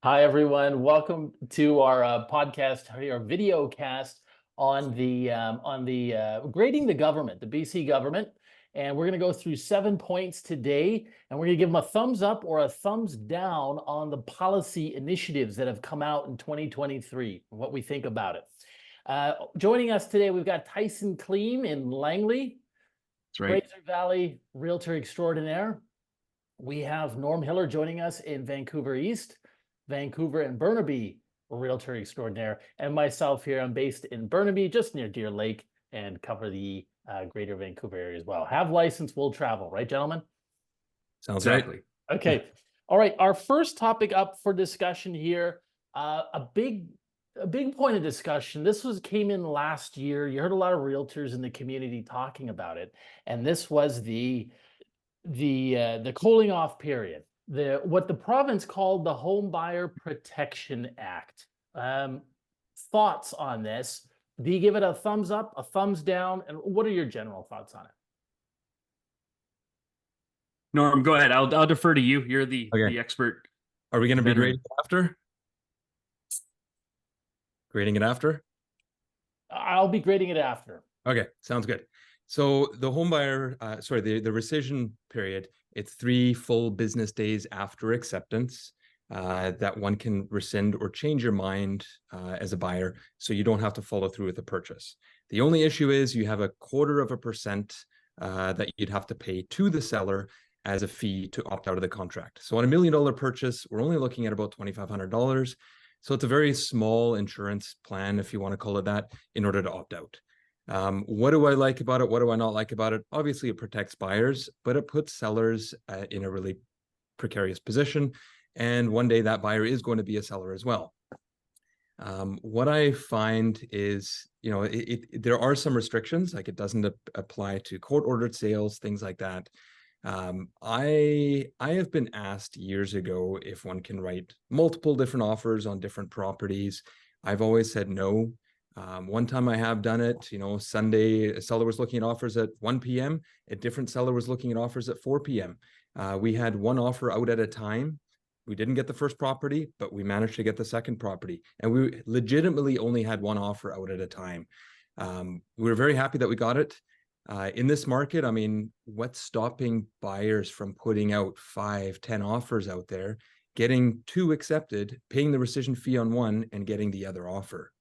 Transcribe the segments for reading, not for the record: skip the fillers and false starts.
Hi, everyone. Welcome to our podcast, our video cast on the grading the government, the BC government. And we're going to go through 7 points today, and we're going to give them a thumbs up or a thumbs down on the policy initiatives that have come out in 2023, and what we think about it. Joining us today, we've got Tyson Kliem in Langley, That's right. Fraser Valley Realtor Extraordinaire. We have Norm Hiller joining us in Vancouver East, Vancouver and Burnaby Realtor Extraordinaire, and myself here. I'm based in Burnaby, just near Deer Lake, and cover the greater Vancouver area as well. Have license, will travel, right, gentlemen? Sounds exactly. Right. Okay. All right. Our first topic up for discussion here, a big point of discussion. This came in last year. You heard a lot of realtors in the community talking about it, and this was the cooling off period, what the province called the Home Buyer Protection Act. Thoughts on this? Do you give it a thumbs up, a thumbs down, and what are your general thoughts on it? Norm, go ahead. I'll defer to you. You're the expert. Are we going to be veteran. grading it after? I'll be grading it after. Okay, sounds good. So the home buyer, the rescission period, it's 3 full business days after acceptance that one can rescind or change your mind as a buyer, so you don't have to follow through with the purchase. The only issue is you have 0.25% that you'd have to pay to the seller as a fee to opt out of the contract. So on $1 million purchase, we're only looking at about $2,500. So it's a very small insurance plan, if you want to call it that, in order to opt out. What do I like about it? What do I not like about it? Obviously, it protects buyers, but it puts sellers in a really precarious position. And one day that buyer is going to be a seller as well. What I find is, there are some restrictions, like it doesn't apply to court-ordered sales, things like that. I have been asked years ago if one can write multiple different offers on different properties. I've always said no. One time I have done it, Sunday, a seller was looking at offers at 1 p.m. A different seller was looking at offers at 4 p.m. We had one offer out at a time. We didn't get the first property, but we managed to get the second property. And we legitimately only had one offer out at a time. We were very happy that we got it. In this market, I mean, what's stopping buyers from putting out 5, 10 offers out there, getting 2 accepted, paying the rescission fee on one, and getting the other offer?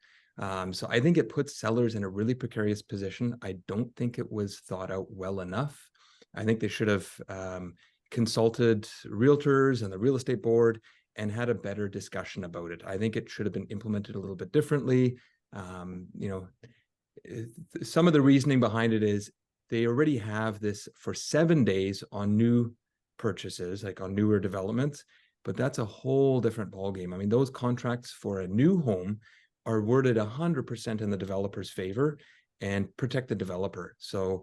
So I think it puts sellers in a really precarious position. I don't think it was thought out well enough. I think they should have consulted realtors and the real estate board and had a better discussion about it. I think it should have been implemented a little bit differently. Some of the reasoning behind it is they already have this for 7 days on new purchases, like on newer developments, but that's a whole different ballgame. I mean, those contracts for a new home are worded 100% in the developer's favor and protect the developer. So,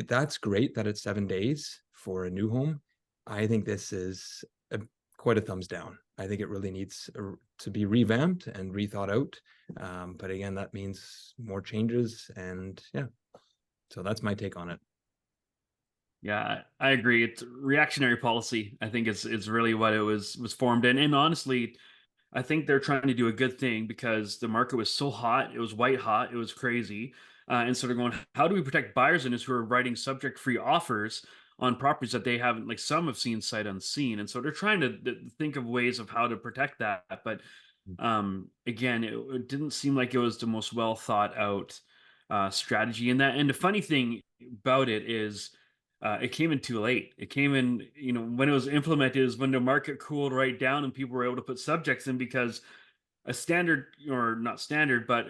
that's great that it's 7 days for a new home. I think this is quite a thumbs down. I think it really needs to be revamped and rethought out. But again, that means more changes, and so that's my take on it. Yeah, I agree. It's reactionary policy. I think it's really what it was formed in. And honestly, I think they're trying to do a good thing because the market was so hot. It was white hot. It was crazy. And so they're going, how do we protect buyers in this who are writing subject-free offers on properties that they haven't, like some have seen sight unseen? And so they're trying to think of ways of how to protect that. But again, it didn't seem like it was the most well thought out strategy in that. And the funny thing about it is, it came in too late. It came in, when it was implemented is when the market cooled right down and people were able to put subjects in, because a standard, or not standard, but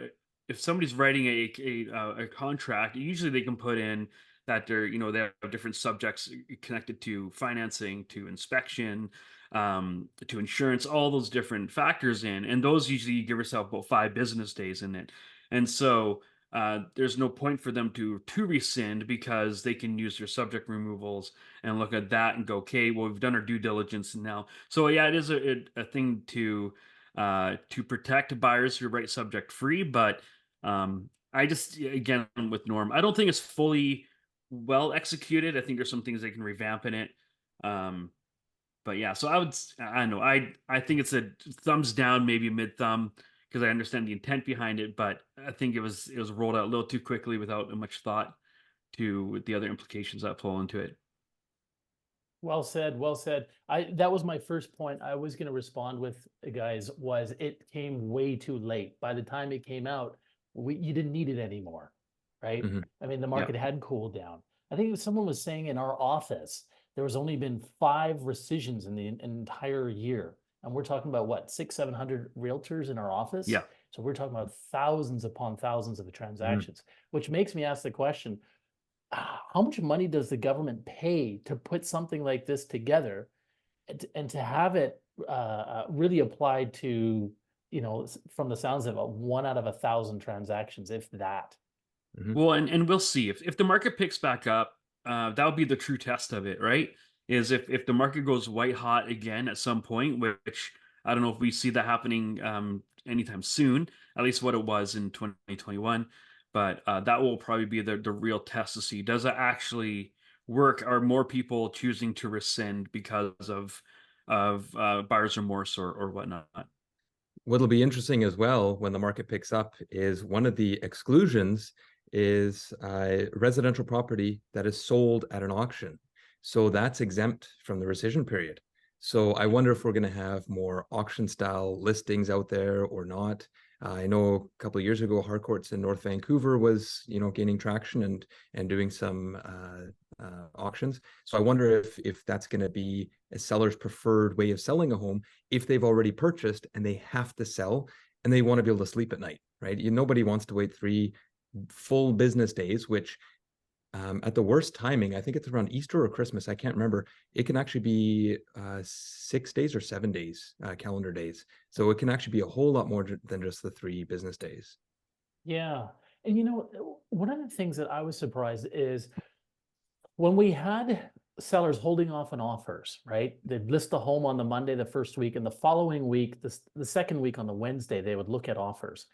if somebody's writing a contract, usually they can put in that they have different subjects connected to financing, to inspection, to insurance, all those different factors in, and those usually you give yourself about 5 business days in it. And so there's no point for them to rescind, because they can use their subject removals and look at that and go, okay, well, we've done our due diligence now. So yeah, it is a thing to protect buyers who write subject free. But I just, again, with Norm, I don't think it's fully well executed. I think there's some things they can revamp in it. But yeah, so I don't know. I think it's a thumbs down, maybe mid thumb, because I understand the intent behind it, but I think it was rolled out a little too quickly without much thought to the other implications that fall into it. Well said, well said. That was my first point I was going to respond with, guys, was it came way too late. By the time it came out, you didn't need it anymore, right? Mhm. I mean, the Yeah. market had cooled down. I think someone was saying in our office there was only been 5 rescissions in the entire year, and we're talking about what, 700 realtors in our office. Yeah. So we're talking about thousands upon thousands of Mhm. transactions, which makes me ask the question, how much money does the government pay to put something like this together, and to have it really applied to, from the sounds of it, 1 out of 1,000 transactions, if that. Mhm. Well, and we'll see if the market picks back up. That'll be the true test of it, right? Is if the market goes white hot again at some point, which I don't know if we see that happening anytime soon. At least what it was in 2021, but that will probably be the real test to see, does it actually work? Are more people choosing to rescind because of buyer's remorse or whatnot? What'll be interesting as well when the market picks up is one of the exclusions is residential property that is sold at an auction. So that's exempt from the rescission period. So I wonder if we're going to have more auction style listings out there or not. I know a couple of years ago, Harcourts in North Vancouver was, gaining traction and doing some auctions. So I wonder if that's going to be a seller's preferred way of selling a home if they've already purchased and they have to sell and they want to be able to sleep at night, right? Nobody wants to wait 3 full business days, which at the worst timing, I think it's around Easter or Christmas. I can't remember. It can actually be 6 days or 7 days, calendar days. So it can actually be a whole lot more than just the 3 business days. Yeah. And one of the things that I was surprised is when we had sellers holding off on offers, right? They'd list the home on the Monday, the first week, and the following week, the second week on the Wednesday, they would look at offers.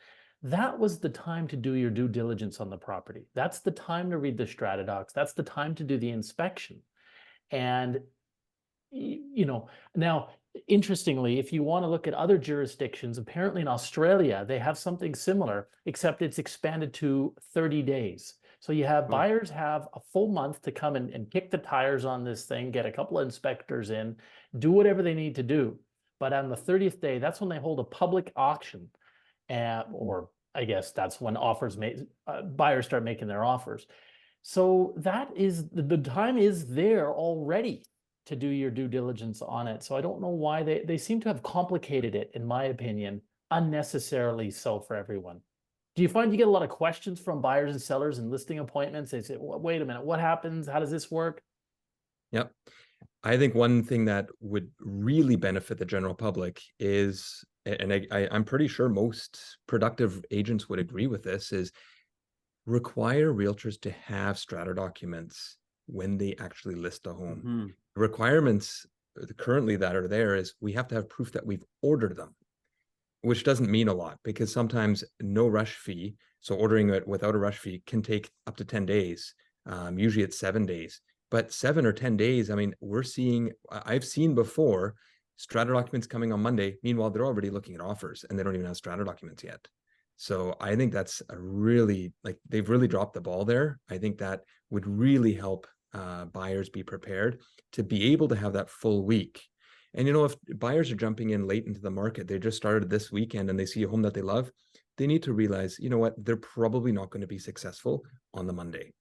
That was the time to do your due diligence on the property. That's the time to read the strata docs. That's the time to do the inspection. And now, interestingly, if you want to look at other jurisdictions, apparently in Australia, they have something similar, except it's expanded to 30 days. So you have Oh. buyers have a full month to come and kick the tires on this thing, get a couple of inspectors in, do whatever they need to do. But on the 30th day, that's when they hold a public auction, or I guess that's when buyers start making their offers. So that is the time is there already to do your due diligence on it. So I don't know why they seem to have complicated it, in my opinion, unnecessarily so for everyone. Do you find you get a lot of questions from buyers and sellers and listing appointments? They say, wait a minute, what happens? How does this work? Yep. I think one thing that would really benefit the general public is, and I'm pretty sure most productive agents would agree with this, is require realtors to have strata documents when they actually list a home. Hmm. Requirements currently that are there is we have to have proof that we've ordered them, which doesn't mean a lot because sometimes no rush fee, so ordering it without a rush fee can take up to 10 days. Usually it's 7 days, but 7 or 10 days, I mean, I've seen before strata documents coming on Monday. Meanwhile, they're already looking at offers and they don't even have strata documents yet. So I think that's they've really dropped the ball there. I think that would really help buyers be prepared to be able to have that full week. And if buyers are jumping in late into the market, they just started this weekend and they see a home that they love, they need to realize, what, they're probably not going to be successful on the Monday.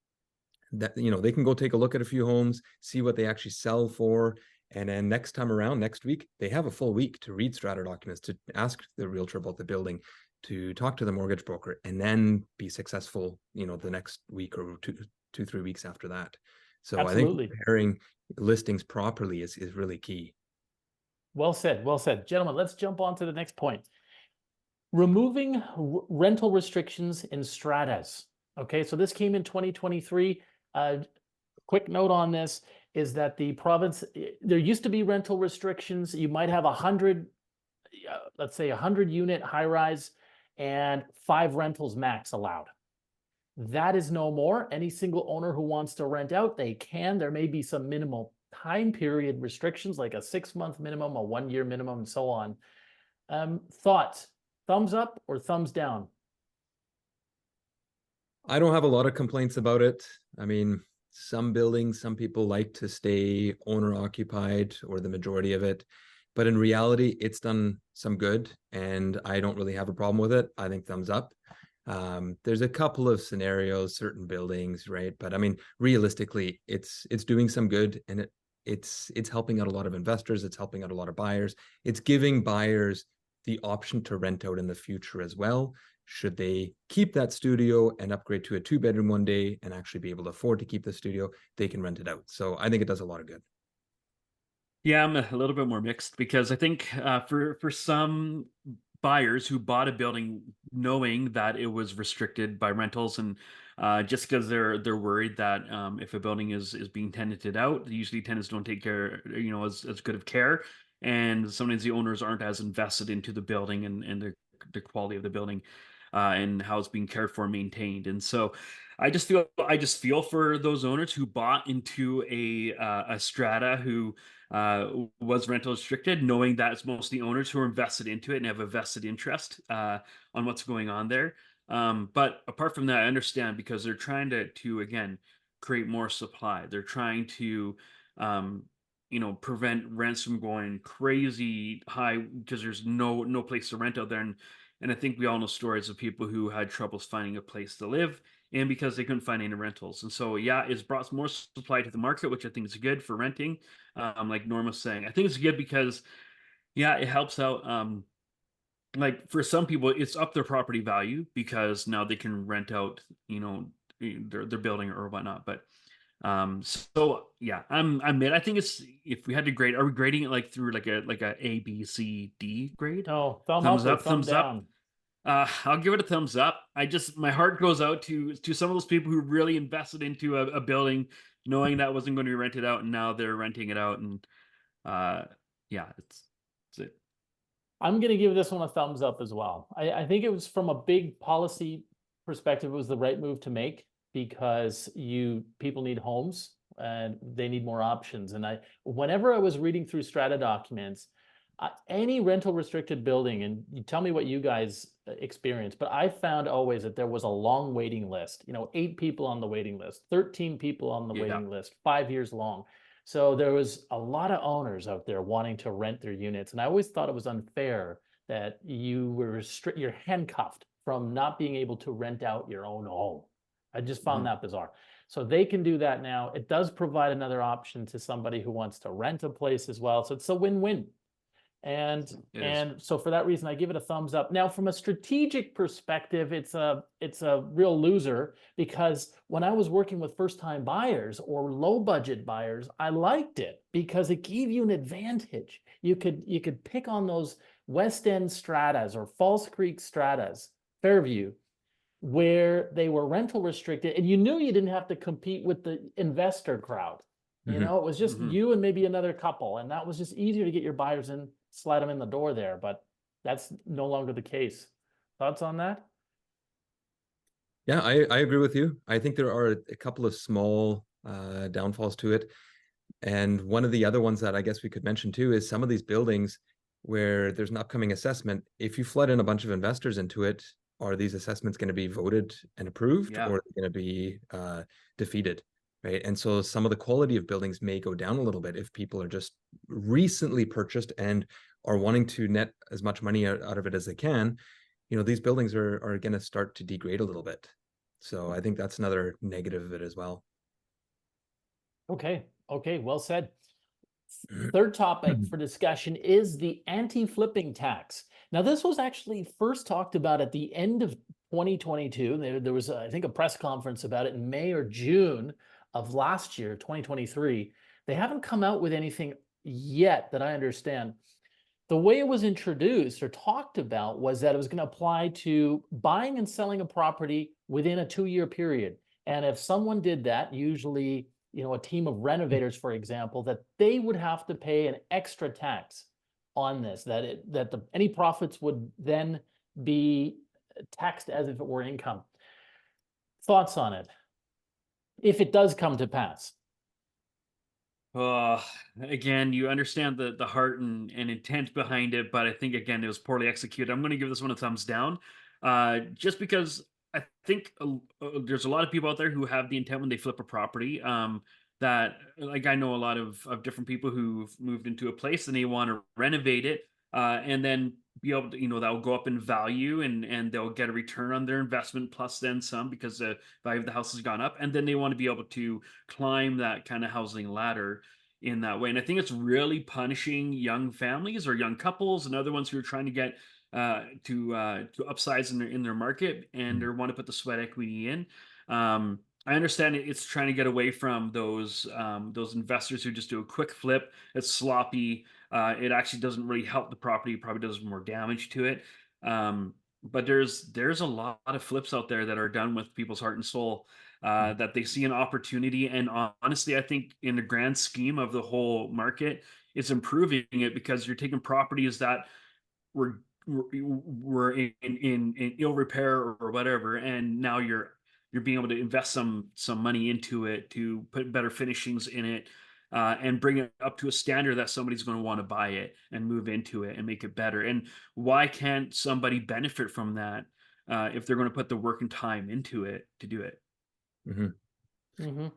That, they can go take a look at a few homes, see what they actually sell for. And then next time around, next week, they have a full week to read strata documents, to ask the realtor about the building, to talk to the mortgage broker, and then be successful, the next week or 3 weeks after that. So Absolutely. I think preparing listings properly is really key. Well said. Well said. Gentlemen, let's jump on to the next point. Removing rental restrictions in stratas. Okay, so this came in 2023. Quick note on this is that the province, there used to be rental restrictions. You might have 100, let's say 100-unit high rise and 5 rentals max allowed. That is no more. Any single owner who wants to rent out, they can. There may be some minimal time period restrictions, like a 6-month minimum, a 1-year minimum, and so on. Thoughts? Thumbs up or thumbs down? I don't have a lot of complaints about it. I mean, some buildings, some people like to stay owner occupied or the majority of it. But in reality, it's done some good and I don't really have a problem with it. I think thumbs up. There's a couple of scenarios, certain buildings, right? But I mean, realistically, it's doing some good and it's helping out a lot of investors. It's helping out a lot of buyers. It's giving buyers the option to rent out in the future as well. Should they keep that studio and upgrade to a 2-bedroom one day and actually be able to afford to keep the studio, they can rent it out. So I think it does a lot of good. Yeah, I'm a little bit more mixed because I think for some buyers who bought a building knowing that it was restricted by rentals, and just because they're worried that if a building is being tenanted out, usually tenants don't take care, as good of care, and sometimes the owners aren't as invested into the building and the quality of the building and how it's being cared for and maintained. And so I just feel for those owners who bought into a strata who was rental restricted, knowing that it's mostly owners who are invested into it and have a vested interest on what's going on there. But apart from that, I understand because they're trying to again create more supply. They're trying to prevent rents from going crazy high because there's no place to rent out there. And I think we all know stories of people who had troubles finding a place to live and because they couldn't find any rentals. And so, yeah, it's brought more supply to the market, which I think is good for renting. Like Norm was saying, I think it's good because, yeah, it helps out. Like for some people, it's up their property value because now they can rent out, their building or whatnot. But so yeah, I'm mid. I think it's if we had to grade, are we grading it like through like a A, B, C, D grade? No, thumb Thumbs up or up, thumb thumbs up. down? I'll give it a thumbs up. My heart goes out to some of those people who really invested into a building, knowing that wasn't going to be rented out, and now they're renting it out. And uh, yeah, it's it. I'm going to give this one a thumbs up as well. I think it was from a big policy perspective, it was the right move to make because people need homes and they need more options. And whenever I was reading through strata documents, any rental restricted building, and you tell me what you guys experience, but I found always that there was a long waiting list, 8 people on the waiting list, 13 people on the Yeah, waiting list, 5 years long. So there was a lot of owners out there wanting to rent their units. And I always thought it was unfair that you're handcuffed from not being able to rent out your own home. I just found that bizarre. So they can do that now. It does provide another option to somebody who wants to rent a place as well. So it's a win-win. And it is. so for that reason, I give it a thumbs up. Now, from a strategic perspective, it's a real loser because when I was working with first-time buyers or low-budget buyers, I liked it because it gave you an advantage. You could pick on those West End stratas or False Creek stratas, Fairview, where they were rental restricted, and you knew you didn't have to compete with the investor crowd. It was just you and maybe another couple, and that was just easier to get your buyers in, slide them in the door there, but that's no longer the case. Thoughts on that? Yeah, I agree with you. I think there are a couple of small downfalls to it. And one of the other ones that I guess we could mention too is some of these buildings where there's an upcoming assessment. If you flood in a bunch of investors into it, are these assessments going to be voted and approved, Yeah. or are they going to be defeated? Right. And so some of the quality of buildings may go down a little bit if people are just recently purchased and are wanting to net as much money out of it as they can. These buildings are going to start to degrade a little bit. So I think that's another negative of it as well. Okay, well said. Third topic for discussion is the anti-flipping tax. Now, this was actually first talked about at the end of 2022. There was, I think, a press conference about it in May or June of last year, 2023. They haven't come out with anything yet that I understand. The way it was introduced or talked about was that it was going to apply to buying and selling a property within a 2-year period. And if someone did that, usually a team of renovators, for example, that they would have to pay an extra tax on this, any profits would then be taxed as if it were income. Thoughts on it, if it does come to pass? Uh, Again, you understand the heart and intent behind it, but I think again it was poorly executed. I'm going to give this one a thumbs down, just because I think there's a lot of people out there who have the intent when they flip a property. That like I know a lot of different people who've moved into a place and they want to renovate it, and then be able to, that will go up in value and they'll get a return on their investment plus then some because the value of the house has gone up, and then they want to be able to climb that kind of housing ladder in that way. And I think it's really punishing young families or young couples and other ones who are trying to get to upsize in their market and Mm. they want to put the sweat equity in. I understand it's trying to get away from those investors who just do a quick flip. It's sloppy. It actually doesn't really help the property. It probably does more damage to it. But there's a lot of flips out there that are done with people's heart and soul, Mm. that they see an opportunity. And honestly, I think in the grand scheme of the whole market, it's improving it because you're taking properties that were in ill repair or whatever, and now you're being able to invest some money into it to put better finishings in it, and bring it up to a standard that somebody's going to want to buy it and move into it and make it better. And why can't somebody benefit from that, if they're going to put the work and time into it to do it? Mhm. Hmm.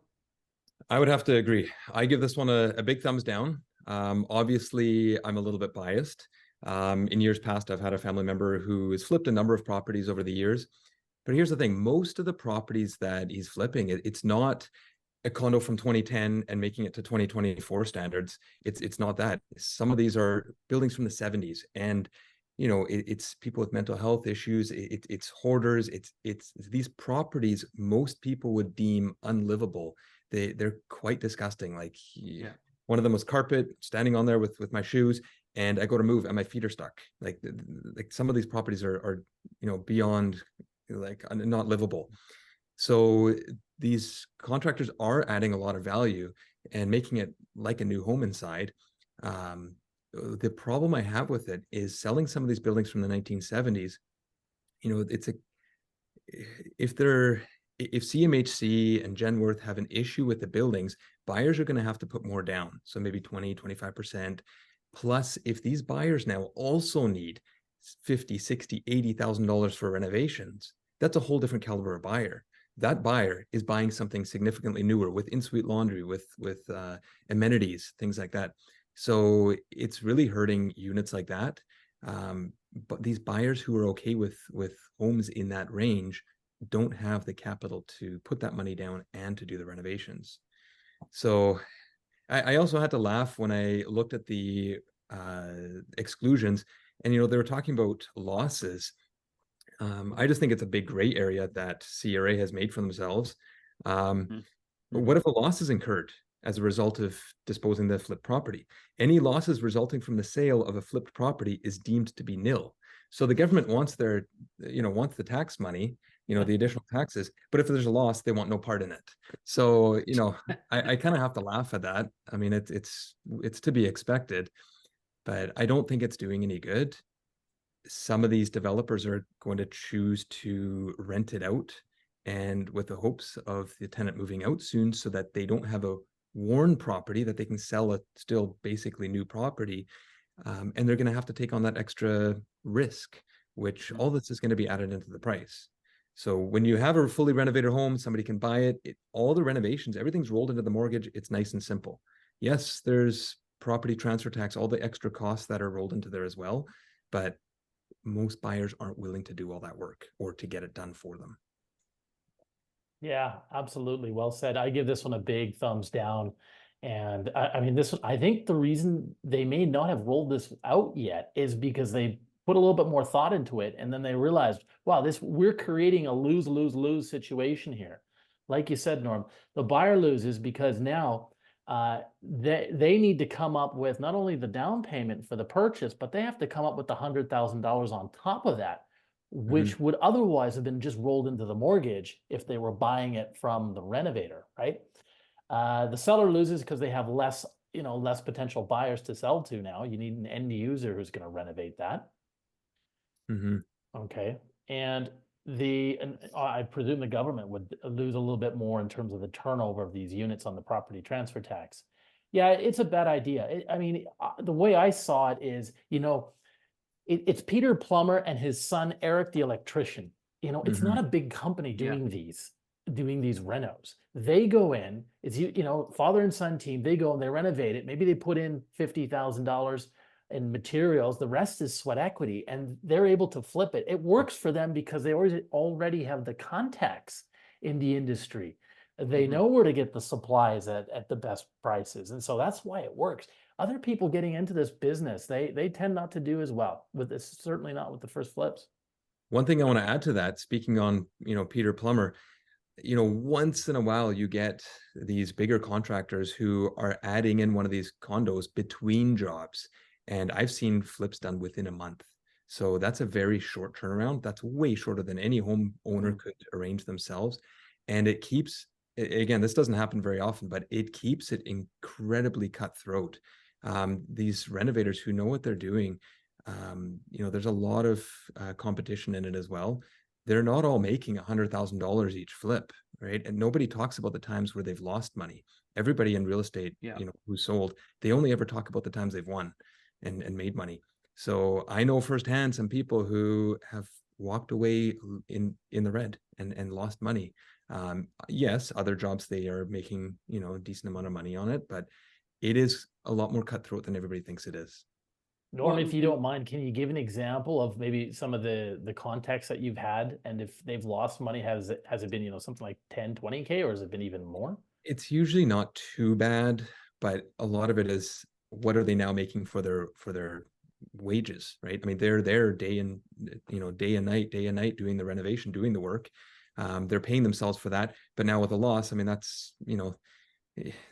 I would have to agree. I give this one a big thumbs down. Obviously, I'm a little bit biased. In years past, I've had a family member who has flipped a number of properties over the years. But here's the thing, most of the properties that he's flipping, it's not a condo from 2010 and making it to 2024 standards. It's not that. Some of these are buildings from the 70s, and it's people with mental health issues. It's hoarders. It's these properties most people would deem unlivable. They're quite disgusting. Like Yeah. one of them was carpet standing on there with my shoes, and I go to move and my feet are stuck. Like some of these properties are beyond like not livable. So these contractors are adding a lot of value and making it like a new home inside. The problem I have with it is selling some of these buildings from the 1970s. It's a if they're if CMHC and Genworth have an issue with the buildings, buyers are going to have to put more down. So maybe 20, 25%. Plus, if these buyers now also need 50, 60, $80,000 for renovations, that's a whole different caliber of buyer. That buyer is buying something significantly newer with in-suite laundry, with amenities, things like that. So it's really hurting units like that. But these buyers who are okay with homes in that range don't have the capital to put that money down and to do the renovations. So I also had to laugh when I looked at the exclusions, and they were talking about losses. I just think it's a big gray area that CRA has made for themselves. What Mm-hmm. if a loss is incurred as a result of disposing the flipped property? Any losses resulting from the sale of a flipped property is deemed to be nil. So the government wants wants the tax money, the additional taxes, but if there's a loss, they want no part in it. So, I kind of have to laugh at that. I mean, it's to be expected, but I don't think it's doing any good. Some of these developers are going to choose to rent it out and with the hopes of the tenant moving out soon so that they don't have a worn property that they can sell a still basically new property. And they're going to have to take on that extra risk, which all this is going to be added into the price. So when you have a fully renovated home, somebody can buy it, all the renovations, everything's rolled into the mortgage. It's nice and simple. Yes, there's property transfer tax, all the extra costs that are rolled into there as well. But most buyers aren't willing to do all that work or to get it done for them. Yeah, absolutely. Well said. I give this one a big thumbs down. And I mean, I think the reason they may not have rolled this out yet is because they put a little bit more thought into it. And then they realized, wow, we're creating a lose, lose, lose situation here. Like you said, Norm, the buyer loses because now they need to come up with not only the down payment for the purchase, but they have to come up with the $100,000 on top of that, which would otherwise have been just rolled into the mortgage if they were buying it from the renovator, right? The seller loses because they have less potential buyers to sell to now. You need an end user who's going to renovate that. Mm-hmm. Okay. And I presume the government would lose a little bit more in terms of the turnover of these units on the property transfer tax. Yeah, it's a bad idea. The way I saw it is, it's Peter Plumber and his son Eric the electrician. It's not a big company Yeah. doing these renos. They go in, it's father and son team, they go and they renovate it. Maybe they put in $50,000 in materials. The rest is sweat equity, and they're able to flip it. It works for them because they already have the contacts in the industry. They know where to get the supplies at the best prices. And so that's why it works. Other people getting into this business, they tend not to do as well with this, certainly not with the first flips. One thing I want to add to that, speaking on, Peter Plummer, once in a while you get these bigger contractors who are adding in one of these condos between jobs. And I've seen flips done within a month. So that's a very short turnaround. That's way shorter than any home owner could arrange themselves. And it keeps, again, this doesn't happen very often, but it keeps it incredibly cutthroat. These renovators who know what they're doing, there's a lot of competition in it as well. They're not all making $100,000 each flip, right? And nobody talks about the times where they've lost money. Everybody in real estate, who sold, they only ever talk about the times they've won and made money. So I know firsthand some people who have walked away in the red and lost money. Yes, other jobs they are making, a decent amount of money on it, but it is a lot more cutthroat than everybody thinks it is. Norm, if you don't mind, can you give an example of maybe some of the contacts that you've had, and if they've lost money, has it been, something like 10, 20K, or has it been even more? It's usually not too bad, but a lot of it is, what are they now making for their wages, right? I mean, they're there day and night doing the renovation, doing the work. They're paying themselves for that, but now with a loss, I mean, that's,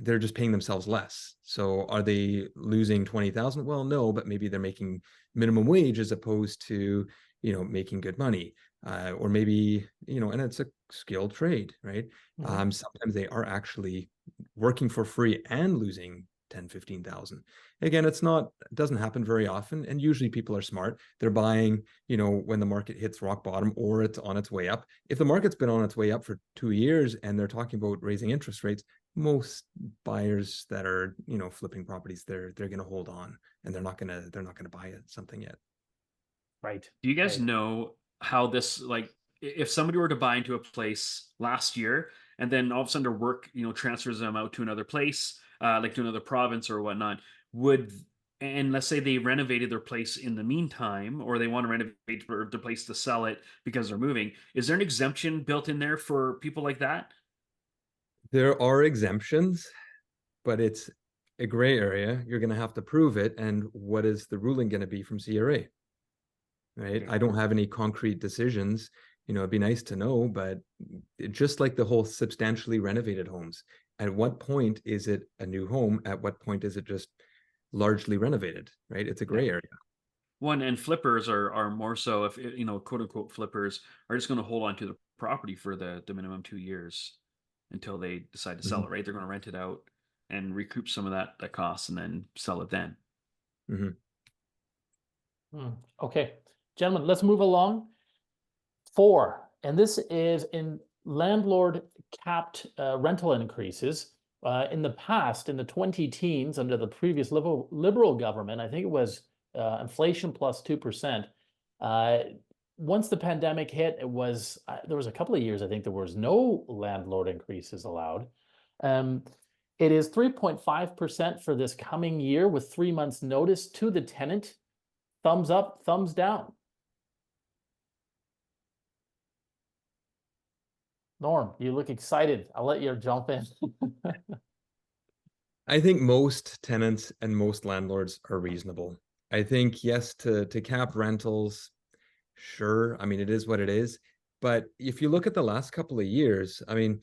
they're just paying themselves less. So are they losing 20,000? Well, no, but maybe they're making minimum wage as opposed to, making good money. Or maybe, and it's a skilled trade, right? Sometimes they are actually working for free and losing 10, 15,000. Again, it doesn't happen very often. And usually people are smart. They're buying, when the market hits rock bottom or it's on its way up. If the market's been on its way up for 2 years and they're talking about raising interest rates, most buyers that are, flipping properties, they're going to hold on, and they're not going to buy something yet. Right. Do you guys know how this, like, if somebody were to buy into a place last year and then all of a sudden their work, transfers them out to another place, like to another province or whatnot, and let's say they renovated their place in the meantime, or they want to renovate their place to sell it because they're moving, is there an exemption built in there for people like that? There are exemptions, but it's a gray area. You're going to have to prove it. And what is the ruling going to be from CRA? Right. Okay. I don't have any concrete decisions. It'd be nice to know, but just like the whole substantially renovated homes, at what point is it a new home? At what point is it just largely renovated? Right. It's a gray area. One, and flippers are more so, if quote unquote flippers are just going to hold on to the property for the minimum 2 years until they decide to sell it, right? They're going to rent it out and recoup some of that cost and then sell it then. Okay, gentlemen, let's move along. 4, and this is in landlord capped rental increases. In the past, in the 20 teens, under the previous liberal government, I think it was inflation plus 2%. Once the pandemic hit, it was there was a couple of years, I think there was no landlord increases allowed. It is 3.5% for this coming year with 3 months notice to the tenant. Thumbs up, thumbs down. Norm, you look excited. I'll let you jump in. I think most tenants and most landlords are reasonable. I think, yes, to cap rentals, sure. I mean, it is what it is. But if you look at the last couple of years, I mean,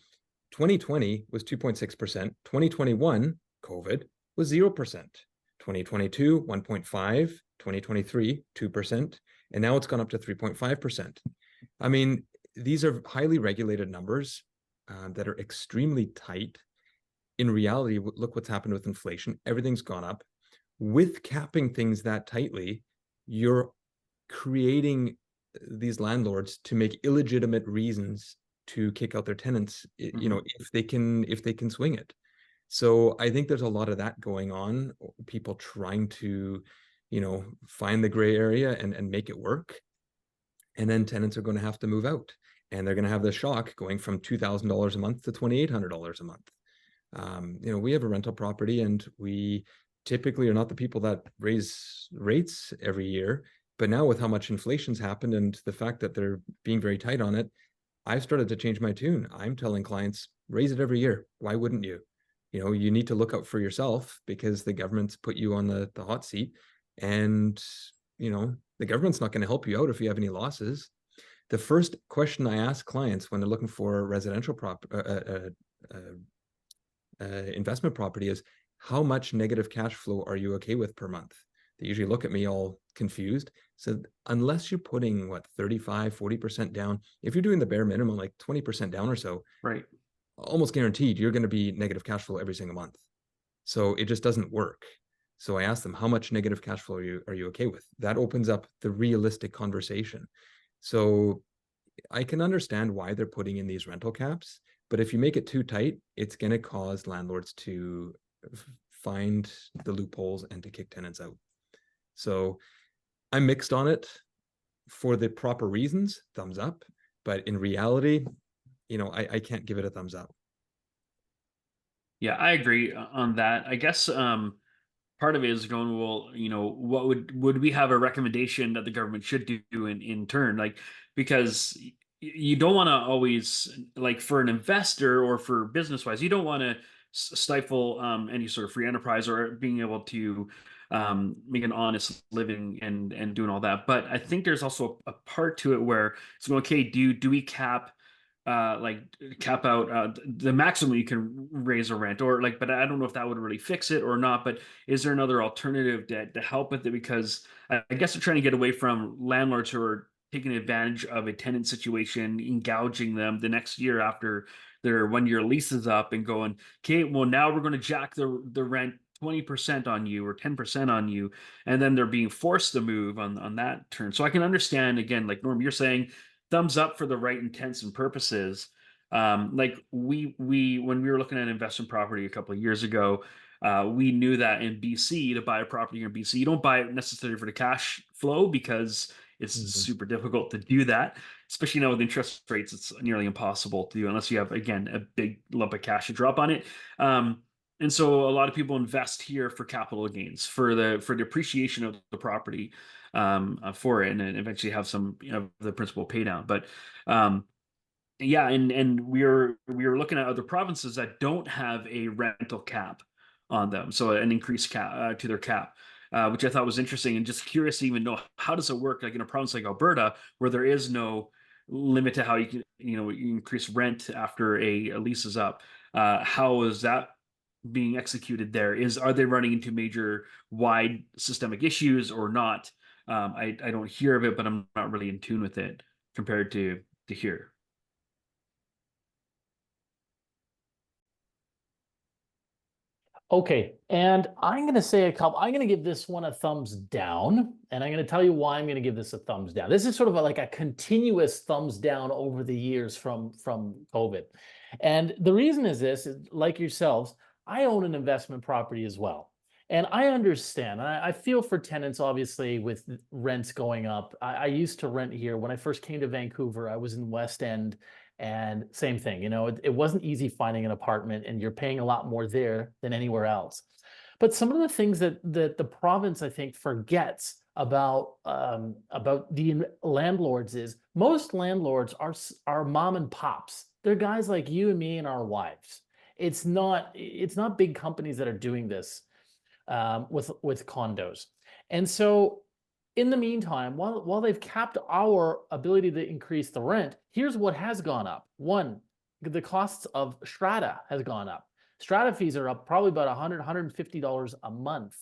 2020 was 2.6%. 2021, COVID, was 0%. 2022, 1.5%. 2023, 2%. And now it's gone up to 3.5%. I mean, these are highly regulated numbers that are extremely tight. In reality, look what's happened with inflation. Everything's gone up. With capping things that tightly, you're creating these landlords to make illegitimate reasons to kick out their tenants, if they can swing it. So I think there's a lot of that going on, people trying to, find the gray area and make it work. And then tenants are going to have to move out, and they're going to have the shock going from $2,000 a month to $2,800 a month. We have a rental property, and we typically are not the people that raise rates every year. But now with how much inflation's happened and the fact that they're being very tight on it, I've started to change my tune. I'm telling clients, raise it every year. Why wouldn't you? You need to look out for yourself, because the government's put you on the hot seat, and the government's not going to help you out if you have any losses. The first question I ask clients when they're looking for residential investment property is, how much negative cash flow are you okay with per month? They usually look at me all confused. So unless you're putting 35-40% down, if you're doing the bare minimum, like 20% down or so, Right. almost guaranteed you're going to be negative cash flow every single month. So it just doesn't work. So I ask them, how much negative cash flow are you okay with? That opens up the realistic conversation. So I can understand why they're putting in these rental caps, but if you make it too tight, it's going to cause landlords to find the loopholes and to kick tenants out. So I'm mixed on it. For the proper reasons, thumbs up. But in reality, I can't give it a thumbs up. Yeah, I agree on that. I guess part of it is going, well, what would we have a recommendation that the government should do in turn? Like, because you don't want to always, like, for an investor or for business wise, you don't want to stifle any sort of free enterprise or being able to make an honest living and doing all that. But I think there's also a part to it where it's going, okay, do we like cap out the maximum you can raise a rent, or like, but I don't know if that would really fix it or not. But is there another alternative to help with it? Because I guess they're trying to get away from landlords who are taking advantage of a tenant situation, gouging them the next year after their 1 year lease is up, and going, okay, well, now we're going to jack the rent 20% on you or 10% on you, and then they're being forced to move on that turn. So I can understand, again, like Norm, you're saying, thumbs up for the right intents and purposes. Like we when we were looking at investment property a couple of years ago, we knew that in BC, to buy a property in BC, you don't buy it necessarily for the cash flow, because it's super difficult to do that, especially now with interest rates. It's nearly impossible to do unless you have, again, a big lump of cash to drop on it. And so a lot of people invest here for capital gains, for the appreciation of the property, for it, and then eventually have some, the principal pay down. But yeah, and we were looking at other provinces that don't have a rental cap on them, so an increased cap to their cap, which I thought was interesting, and just curious to even know, how does it work, like in a province like Alberta, where there is no limit to how you can, you increase rent after a lease is up. How is that being executed there? Are they running into major wide systemic issues or not? I don't hear of it, but I'm not really in tune with it compared to here. Okay, and I'm going to say I'm going to give this one a thumbs down, and I'm going to tell you why I'm going to give this a thumbs down. This is sort of like a continuous thumbs down over the years from COVID. And the reason is this, like yourselves, I own an investment property as well. And I understand, I feel for tenants, obviously, with rents going up. I used to rent here. When I first came to Vancouver, I was in West End. And same thing, it wasn't easy finding an apartment, and you're paying a lot more there than anywhere else. But some of the things that the province, I think, forgets about the landlords is, most landlords are mom and pops. They're guys like you and me and our wives. It's not big companies that are doing this with condos. And so in the meantime, while they've capped our ability to increase the rent, here's what has gone up. One, the costs of strata has gone up. Strata fees are up probably about $100, $150 a month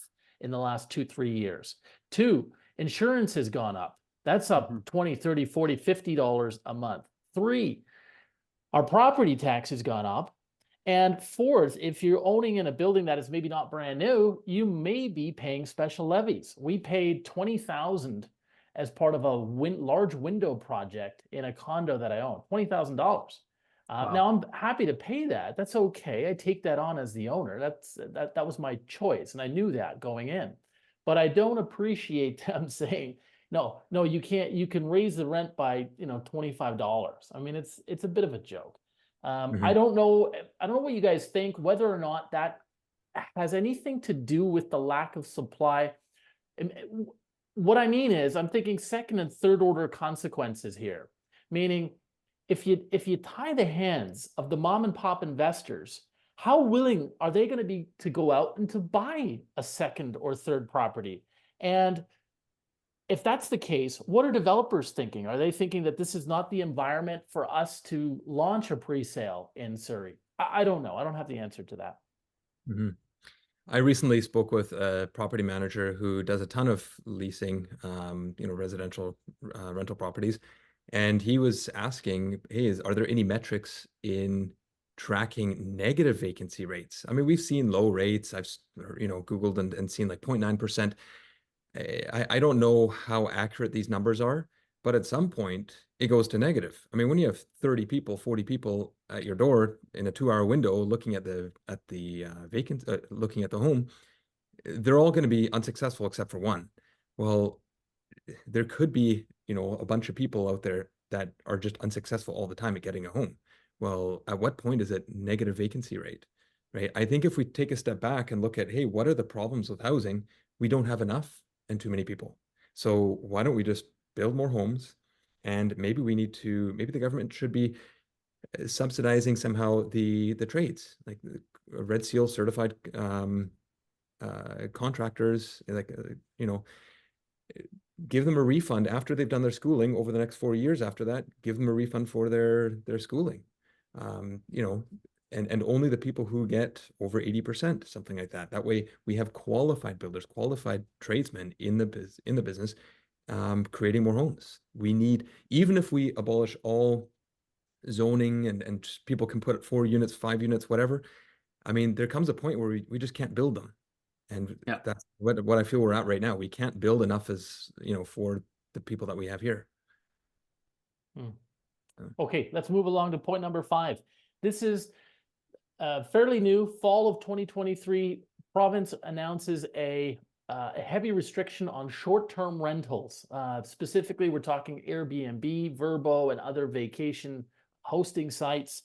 in the last 2-3 years. Two, insurance has gone up. That's up $20, $30, $40, $50 a month. Three, our property tax has gone up. And fourth, if you're owning in a building that is maybe not brand new, you may be paying special levies. We paid $20,000 as part of a large window project in a condo that I own, $20,000. Wow. Now I'm happy to pay that. That's okay. I take that on as the owner. That was my choice, and I knew that going in. But I don't appreciate them saying, no, no, you can't. You can raise the rent by $25. I mean, it's a bit of a joke. I Mhm. don't know. I don't know what you guys think. Whether or not that has anything to do with the lack of supply. What I mean is, I'm thinking second and third order consequences here. Meaning, if you tie the hands of the mom and pop investors, how willing are they going to be to go out and to buy a second or third property? And if that's the case, what are developers thinking? Are they thinking that this is not the environment for us to launch a pre-sale in Surrey? I don't know. I don't have the answer to that. Mhm. I recently spoke with a property manager who does a ton of leasing, residential rental properties, and he was asking, "Hey, are there any metrics in tracking negative vacancy rates?" I mean, we've seen low rates. I've Googled and seen like 0.9%. I don't know how accurate these numbers are, but at some point it goes to negative. I mean, when you have 30 people, 40 people at your door in a 2-hour window looking at the looking at the home, they're all going to be unsuccessful except for one. Well, there could be, a bunch of people out there that are just unsuccessful all the time at getting a home. Well, at what point is it negative vacancy rate, right? I think if we take a step back and look at, hey, what are the problems with housing? We don't have enough and too many people. So why don't we just build more homes? And maybe maybe the government should be subsidizing somehow the trades, like Red Seal certified contractors, like give them a refund after they've done their schooling over the next 4 years. After that, give them a refund for their schooling. And only the people who get over 80%, something like that. That way, we have qualified builders, qualified tradesmen in the business, creating more homes. We need, even if we abolish all zoning and people can put 4 units, 5 units, whatever. I mean, there comes a point where we just can't build them. And Yeah. that's what I feel we're at right now. We can't build enough for the people that we have here. Okay, let's move along to point number 5. This is fairly new. Fall of 2023, province announces a heavy restriction on short-term rentals. Specifically, we're talking Airbnb, Vrbo, and other vacation hosting sites.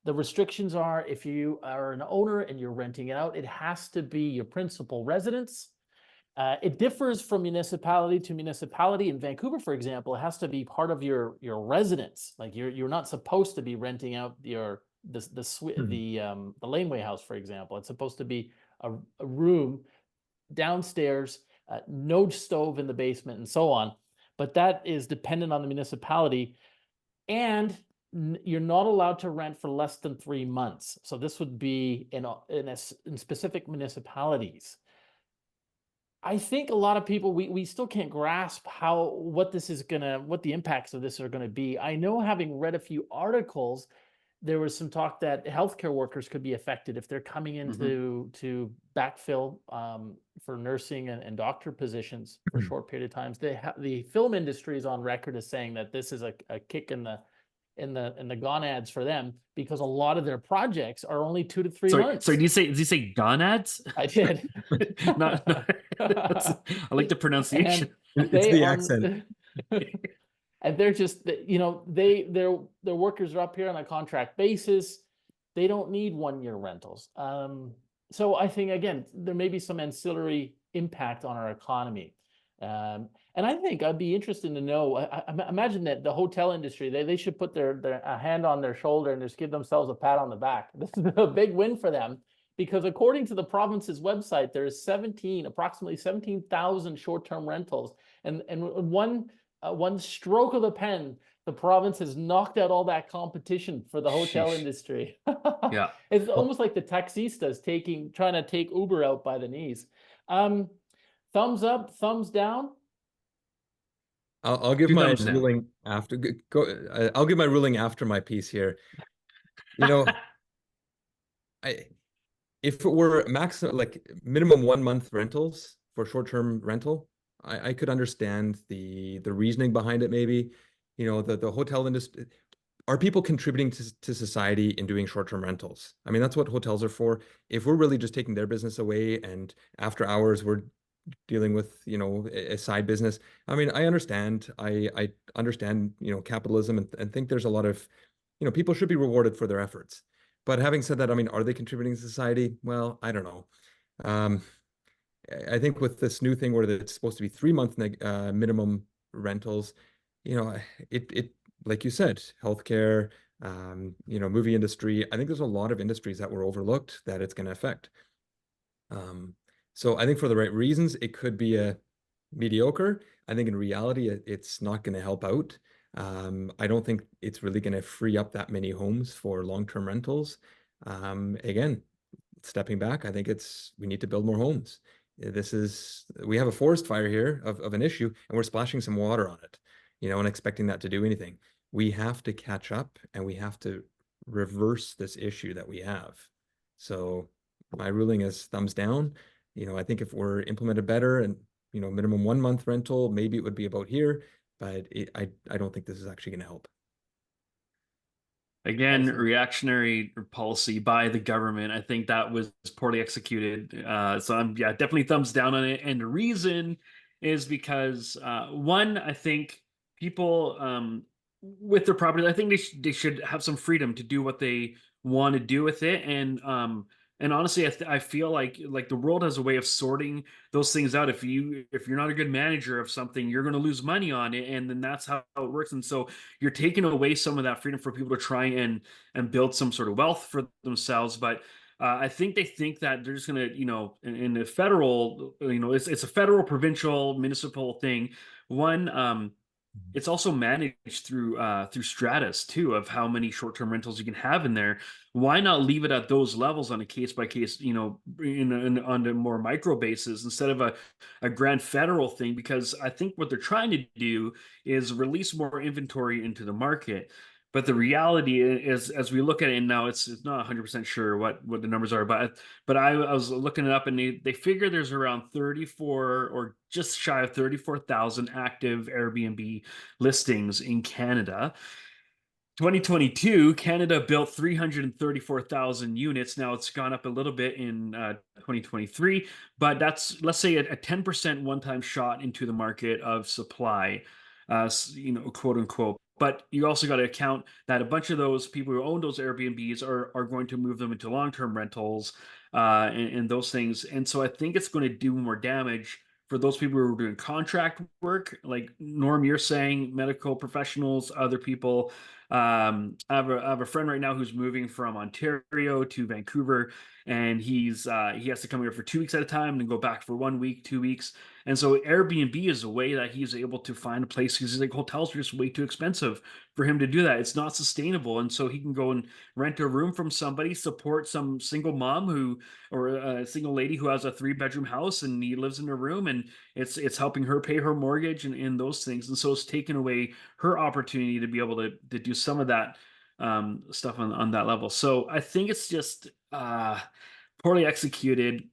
The restrictions are, if you are an owner and you're renting it out, it has to be your principal residence. It differs from municipality to municipality. In Vancouver, for example, it has to be part of your residence. Like you're not supposed to be renting out the laneway house, for example. It's supposed to be a room downstairs, no stove in the basement, and so on. But that is dependent on the municipality, and you're not allowed to rent for less than 3 months. So this would be in specific municipalities. I think a lot of people, we still can't grasp what the impacts of this are gonna be. I know, having read a few articles, there was some talk that healthcare workers could be affected if they're coming in to backfill for nursing and doctor positions for short period of times. The film industry is on record as saying that this is a kick in the gonads for them, because a lot of their projects are only 2 to 3 months. So did you say gonads? I did. I like the pronunciation. It's the accent. And they're just, their workers are up here on a contract basis. They don't need 1-year rentals. So I think, again, there may be some ancillary impact on our economy. And I think I'd be interested to know, I imagine that the hotel industry, they should put a hand on their shoulder and just give themselves a pat on the back. This is a big win for them, because according to the province's website, there's approximately 17,000 short-term rentals. And one stroke of the pen, the province has knocked out all that competition for the hotel industry. Yeah. It's almost like the taxistas trying to take Uber out by the knees. Thumbs up, thumbs down? I'll give 2 my thumbs down. ruling after. I'll give my ruling after my piece here. If it were minimum 1 month rentals for short-term rental, I could understand the reasoning behind it. Maybe, the hotel industry, are people contributing to society in doing short-term rentals? I mean, that's what hotels are for. If we're really just taking their business away and after hours we're dealing with, you know, a side business. I mean, I understand. I understand, you know, capitalism and think there's a lot of, you know, people should be rewarded for their efforts. But having said that, I mean, are they contributing to society? Well, I don't know. Um, I think with this new thing where it's supposed to be 3 month minimum rentals, you know, it like you said, healthcare, you know, movie industry. I think there's a lot of industries that were overlooked that it's going to affect. Um, so I think for the right reasons, it could be a mediocre. I think in reality, it's not going to help out. I don't think it's really going to free up that many homes for long-term rentals. Again, stepping back, I think we need to build more homes. We have a forest fire here of an issue, and we're splashing some water on it, you know, and expecting that to do anything. We have to catch up and we have to reverse this issue that we have. So my ruling is thumbs down. You know, I think if we're implemented better and, you know, minimum 1 month rental, maybe it would be about here, but I don't think this is actually going to help. Again, reactionary policy by the government. I think that was poorly executed. So I'm, yeah, definitely thumbs down on it. And the reason is because one, I think people with their property, I think they should have some freedom to do what they want to do with it. And honestly, I feel like the world has a way of sorting those things out. If you're not a good manager of something, you're going to lose money on it, and then that's how it works. And so you're taking away some of that freedom for people to try and build some sort of wealth for themselves. But I think they think that they're just going to, you know, in the federal, you know, it's a federal, provincial, municipal thing. One, it's also managed through Stratus too, of how many short-term rentals you can have in there. Why not leave it at those levels on a case-by-case, you know, on a more micro basis instead of a grand federal thing? Because I think what they're trying to do is release more inventory into the market. But the reality is, as we look at it, and now it's not 100% sure what the numbers are, but I was looking it up, and they figure there's around 34 or just shy of 34,000 active Airbnb listings in Canada. 2022, Canada built 334,000 units. Now it's gone up a little bit in 2023, but that's, let's say, a 10% one-time shot into the market of supply, you know, quote unquote. But you also got to account that a bunch of those people who own those Airbnbs are going to move them into long-term rentals and those things. And so I think it's going to do more damage for those people who are doing contract work, like Norm, you're saying, medical professionals, other people. I have a friend right now who's moving from Ontario to Vancouver, and he has to come here for 2 weeks at a time and then go back for 1 week, 2 weeks. And so Airbnb is a way that he's able to find a place, because he's like, hotels are just way too expensive for him to do that. It's not sustainable. And so he can go and rent a room from somebody, support some single mom or a single lady who has a 3 bedroom house, and he lives in a room, and it's helping her pay her mortgage and those things. And so it's taken away her opportunity to be able to do some of that stuff on that level. So I think it's just poorly executed.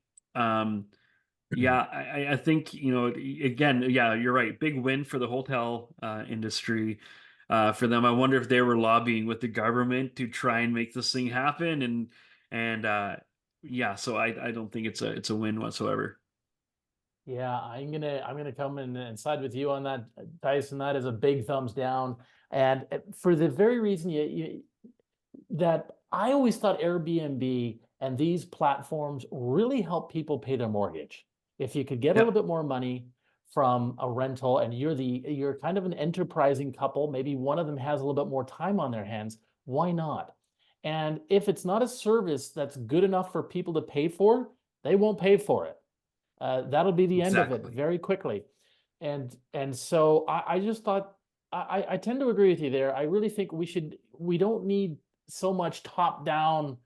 Yeah, I think, you know, again, yeah, you're right. Big win for the hotel industry. For them, I wonder if they were lobbying with the government to try and make this thing happen. And yeah, so I don't think it's a win whatsoever. Yeah, I'm gonna come in and side with you on that, Tyson. That is a big thumbs down, and for the very reason that I always thought Airbnb and these platforms really help people pay their mortgage. If you could get a little Yep. bit more money from a rental, and you're kind of an enterprising couple, maybe one of them has a little bit more time on their hands, why not? And if it's not a service that's good enough for people to pay for, they won't pay for it. That'll be the end of it Exactly. very quickly. And so I just thought I tend to agree with you there. I really think we don't need so much top down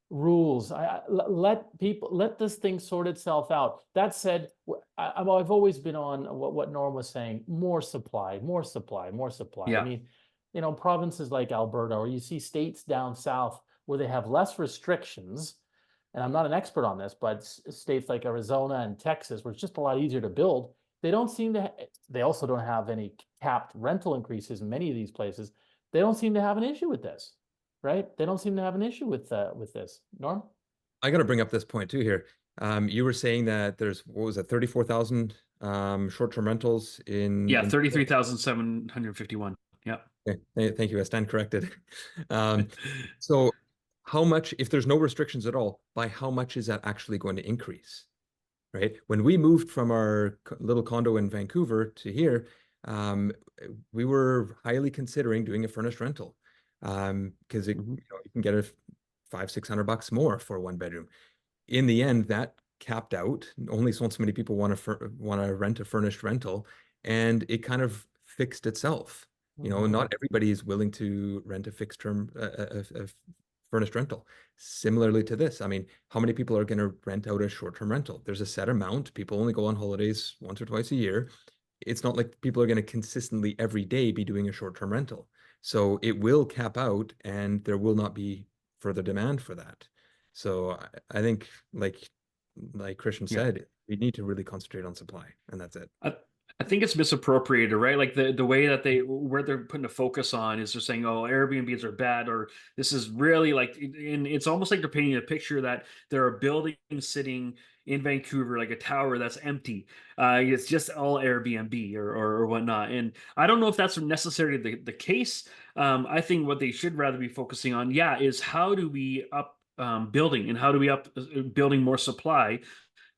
rules. Let this thing sort itself out. That said, I've always been on what Norm was saying: more supply, more supply, more supply. I Yeah. mean, you know, provinces like Alberta, or you see states down south where they have less restrictions, and I'm not an expert on this, but states like Arizona and Texas, where it's just a lot easier to build, they don't seem to, they also don't have any capped rental increases in many of these places. they don't seem to have an issue with this, right? They don't seem to have an issue with this. Norm? I got to bring up this point too here. You were saying that there's, what was it, 34,000 short-term rentals Yeah, in 33,751. Yeah. Okay, thank you. I stand corrected. Um, so how much, if there's no restrictions at all, by how much is that actually going to increase? Right? When we moved from our little condo in Vancouver to here, um, we were highly considering doing a furnished rental because Mhm. you can get a $500-600 more for one bedroom. In the end, that capped out. Only so many people want to rent a furnished rental, and it kind of fixed itself. Not everybody is willing to rent a fixed term, a furnished rental. Similarly to this, I mean, how many people are going to rent out a short-term rental? There's a set amount. People only go on holidays once or twice a year. It's not like people are going to consistently every day be doing a short-term rental. So it will cap out, and there will not be further demand for that. So I think, like Christian Yeah. said, we need to really concentrate on supply, and that's it. I think it's misappropriated, right? Like the way that where they're putting a focus on is they're saying, oh, Airbnbs are bad, or this is really like, and it's almost like they're painting a picture that there are buildings sitting in Vancouver, like a tower that's empty. It's just all Airbnb or whatnot. And I don't know if that's necessarily the case. I think what they should rather be focusing on, yeah, is how do we up building and how do we up building more supply.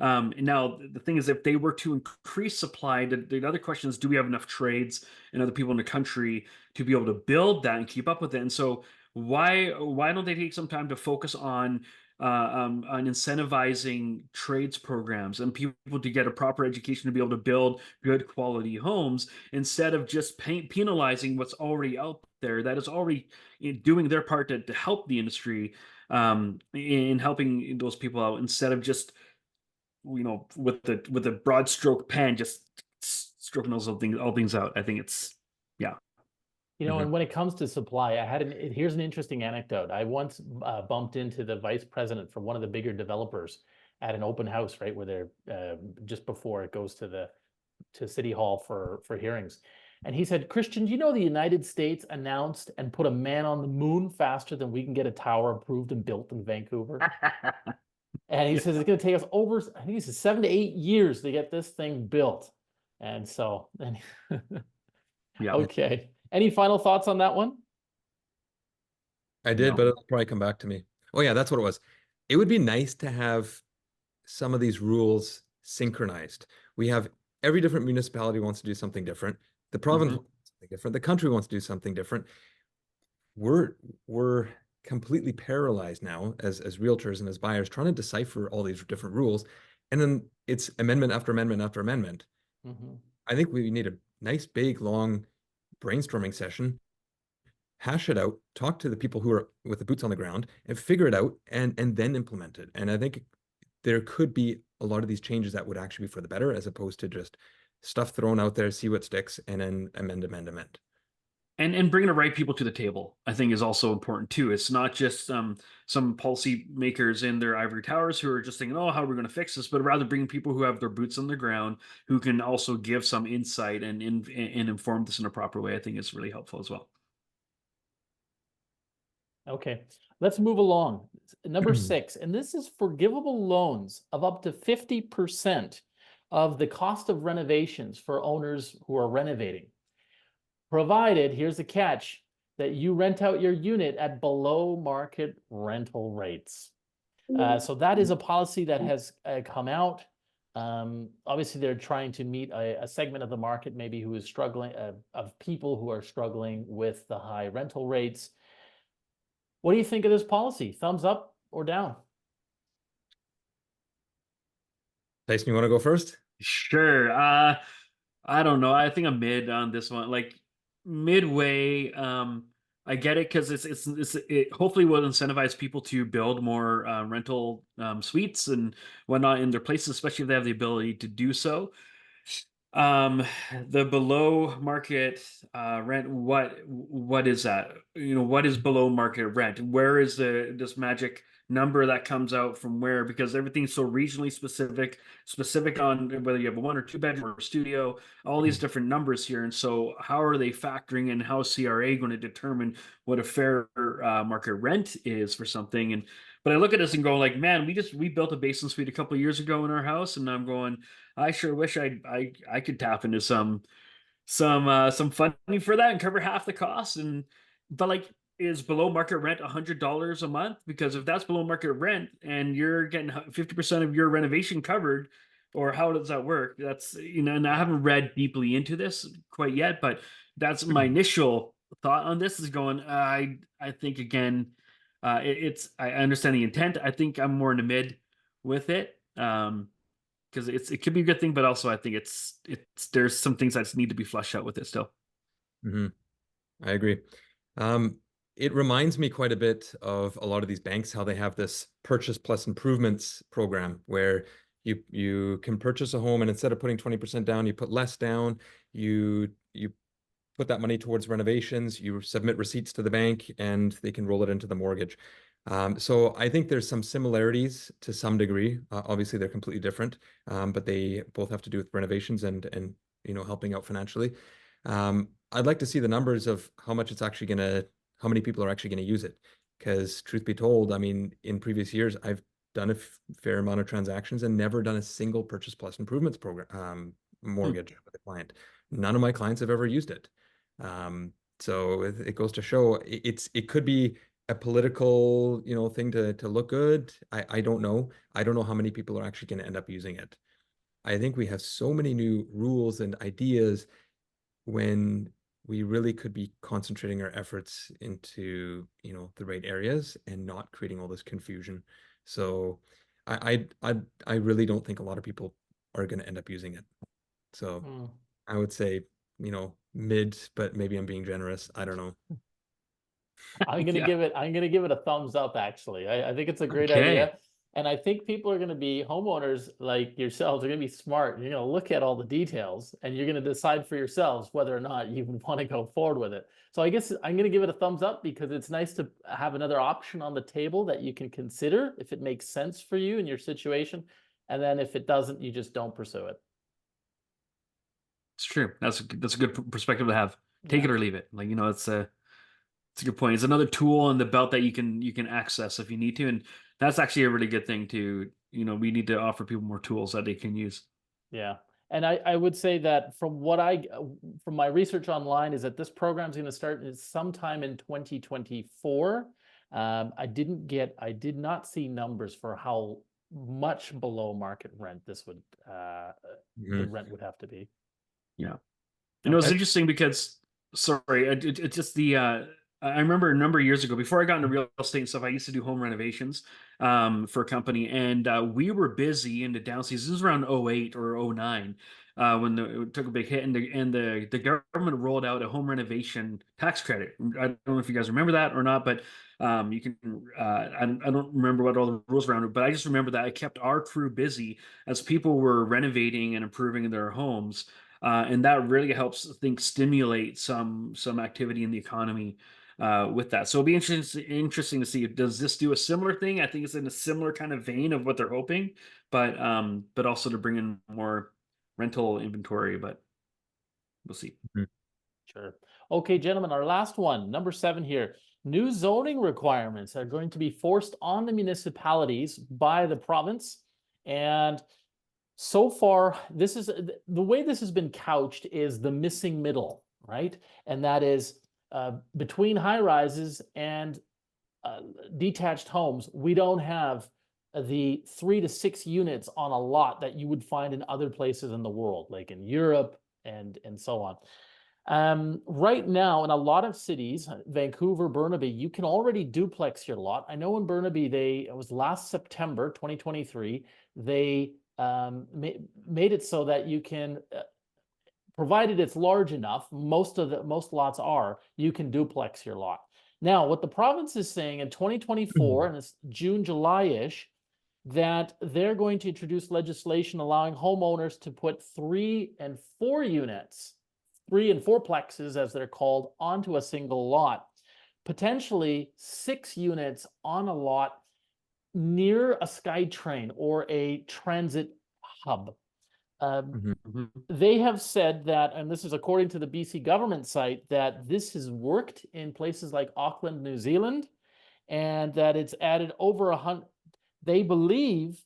Now, the thing is, if they were to increase supply, the other question is, do we have enough trades and other people in the country to be able to build that and keep up with it? And so, why don't they take some time to focus on incentivizing trades programs and people to get a proper education to be able to build good quality homes instead of just penalizing what's already out there that is already doing their part to help the industry in helping those people out instead of just with the broad stroke pen, just stroking all things out. I think it's yeah. Mhm. And when it comes to supply, here's an interesting anecdote. I once bumped into the vice president for one of the bigger developers at an open house, right, where they're just before it goes to City Hall for hearings. And he said, Christian, do you know the United States announced and put a man on the moon faster than we can get a tower approved and built in Vancouver? And he says it's going to take us over, I think he says 7 to 8 years to get this thing built. And so, Yeah. okay. Any final thoughts on that one? I did, No. but it'll probably come back to me. Oh yeah, that's what it was. It would be nice to have some of these rules synchronized. We have every different municipality wants to do something different. The province Mhm. wants to do something different. The country wants to do something different. We're completely paralyzed now as realtors and as buyers trying to decipher all these different rules. And then it's amendment after amendment after amendment. Mm-hmm. I think we need a nice, big, long brainstorming session, hash it out, talk to the people who are with the boots on the ground and figure it out and then implement it. And I think there could be a lot of these changes that would actually be for the better as opposed to just stuff thrown out there, see what sticks, and then amend. And bringing the right people to the table, I think, is also important too. It's not just some policy makers in their ivory towers who are just thinking, "Oh, how are we going to fix this?" But rather bringing people who have their boots on the ground, who can also give some insight and inform this in a proper way. I think is really helpful as well. Okay, let's move along. Number 6, and this is forgivable loans of up to 50% of the cost of renovations for owners who are renovating. Provided, here's the catch, that you rent out your unit at below market rental rates. So that is a policy that has come out. Obviously, they're trying to meet a segment of the market maybe who is struggling, of people who are struggling with the high rental rates. What do you think of this policy? Thumbs up or down? Tyson, you want to go first? Sure. I don't know. I think I'm mid on this one. Like midway. I get it because it hopefully will incentivize people to build more rental suites and whatnot in their places, especially if they have the ability to do so. Um, the below market rent. What is that? What is below market rent? Where is this magic number that comes out from where, because everything's so regionally specific on whether you have a 1 or 2 bedroom or a studio, all these different numbers here. And so how are they factoring in, how is CRA going to determine what a fair market rent is for something? And but I look at this and go like, man, we built a basement suite a couple of years ago in our house, and I'm going, I sure wish I could tap into some funding for that and cover half the cost. And but like, is below market rent $100 a month? Because if that's below market rent and you're getting 50% of your renovation covered, or how does that work? That's, and I haven't read deeply into this quite yet, but that's my initial thought on this, is going, I think again, I understand the intent. I think I'm more in the mid with it. Because it could be a good thing, but also I think there's some things that need to be flushed out with it still. Hmm. I agree. It reminds me quite a bit of a lot of these banks, how they have this purchase plus improvements program where you can purchase a home, and instead of putting 20% down, you put less down. You put that money towards renovations, you submit receipts to the bank, and they can roll it into the mortgage. So I think there's some similarities to some degree. Obviously, they're completely different, but they both have to do with renovations and helping out financially. I'd like to see the numbers of how many people are actually gonna use it. Because truth be told, I mean, in previous years, I've done a fair amount of transactions and never done a single purchase plus improvements program mortgage with a client. None of my clients have ever used it. So it goes to show it could be a political, thing to look good. I don't know. I don't know how many people are actually going to end up using it. I think we have so many new rules and ideas when we really could be concentrating our efforts into, the right areas and not creating all this confusion. So I really don't think a lot of people are going to end up using it. So I would say, mid, but maybe I'm being generous. I don't know. I'm gonna Yeah. give it a thumbs up, actually. I think it's a great Okay. idea. And I think people are gonna be homeowners like yourselves, are gonna be smart. You're gonna look at all the details and you're gonna decide for yourselves whether or not you want to go forward with it. So I guess I'm gonna give it a thumbs up because it's nice to have another option on the table that you can consider if it makes sense for you in your situation. And then if it doesn't, you just don't pursue it. It's true. That's a good perspective to have. Take Yeah. it or leave it. Like, it's a good point. It's another tool in the belt that you can access if you need to, and that's actually a really good thing too. We need to offer people more tools that they can use. Yeah. And I would say that from my research online is that this program is going to start sometime in 2024. I did not see numbers for how much below market rent the rent would have to be. Yeah. And it was Okay. interesting because, sorry, it's just I remember a number of years ago, before I got into real estate and stuff, I used to do home renovations for a company, and we were busy in the down season. This was around '08 or '09 when it took a big hit, and the government rolled out a home renovation tax credit. I don't know if you guys remember that or not, but you can. I don't remember what all the rules around it, but I just remember that it kept our crew busy as people were renovating and improving their homes. And that really helps, I think, stimulate some activity in the economy with that. So it'll be interesting to see, does this do a similar thing? I think it's in a similar kind of vein of what they're hoping, but also to bring in more rental inventory. But we'll see. Mhm. Sure. Okay, gentlemen, our last one, number 7 here. New zoning requirements are going to be forced on the municipalities by the province. And so far, this is the way this has been couched is the missing middle, right? And that is between high rises and detached homes, we don't have the 3 to 6 units on a lot that you would find in other places in the world, like in Europe and so on. Right now, in a lot of cities, Vancouver, Burnaby, you can already duplex your lot. I know in Burnaby, it was last September 2023, they made it so that you can, provided it's large enough, most lots are, you can duplex your lot. Now, what the province is saying in 2024, and it's June, July-ish, that they're going to introduce legislation allowing homeowners to put 3 and 4 units, 3 and 4 plexes, as they're called, onto a single lot. Potentially 6 units on a lot near a SkyTrain or a transit hub. Mhm. They have said that, and this is according to the BC government site, that this has worked in places like Auckland, New Zealand, and that it's added over 100. They believe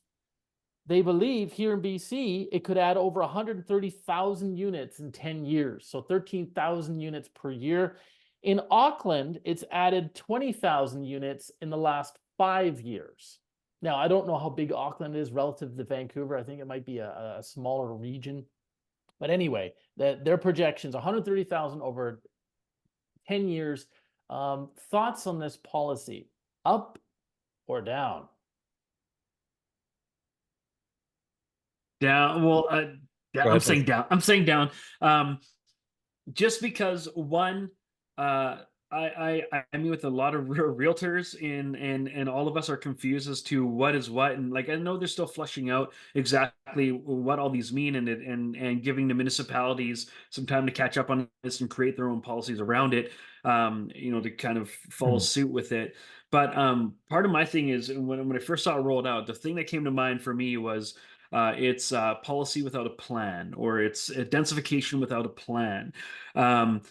here in BC it could add over 130,000 units in 10 years, so 13,000 units per year. In Auckland, it's added 20,000 units in the last 5 years. Now, I don't know how big Auckland is relative to Vancouver. I think it might be a smaller region. But anyway, their projections, 130,000 over 10 years. Thoughts on this policy, up or down? Down. Well, Go I'm ahead, saying Tyson. down. I'm saying down. Just because one, uh, I mean, with a lot of realtors and all of us are confused as to what is what, and like I know they're still fleshing out exactly what all these mean, and giving the municipalities some time to catch up on this and create their own policies around it, to kind of follow Mhm. suit with it. But part of my thing is when I first saw it rolled out, the thing that came to mind for me was it's policy without a plan, or it's densification without a plan. Um,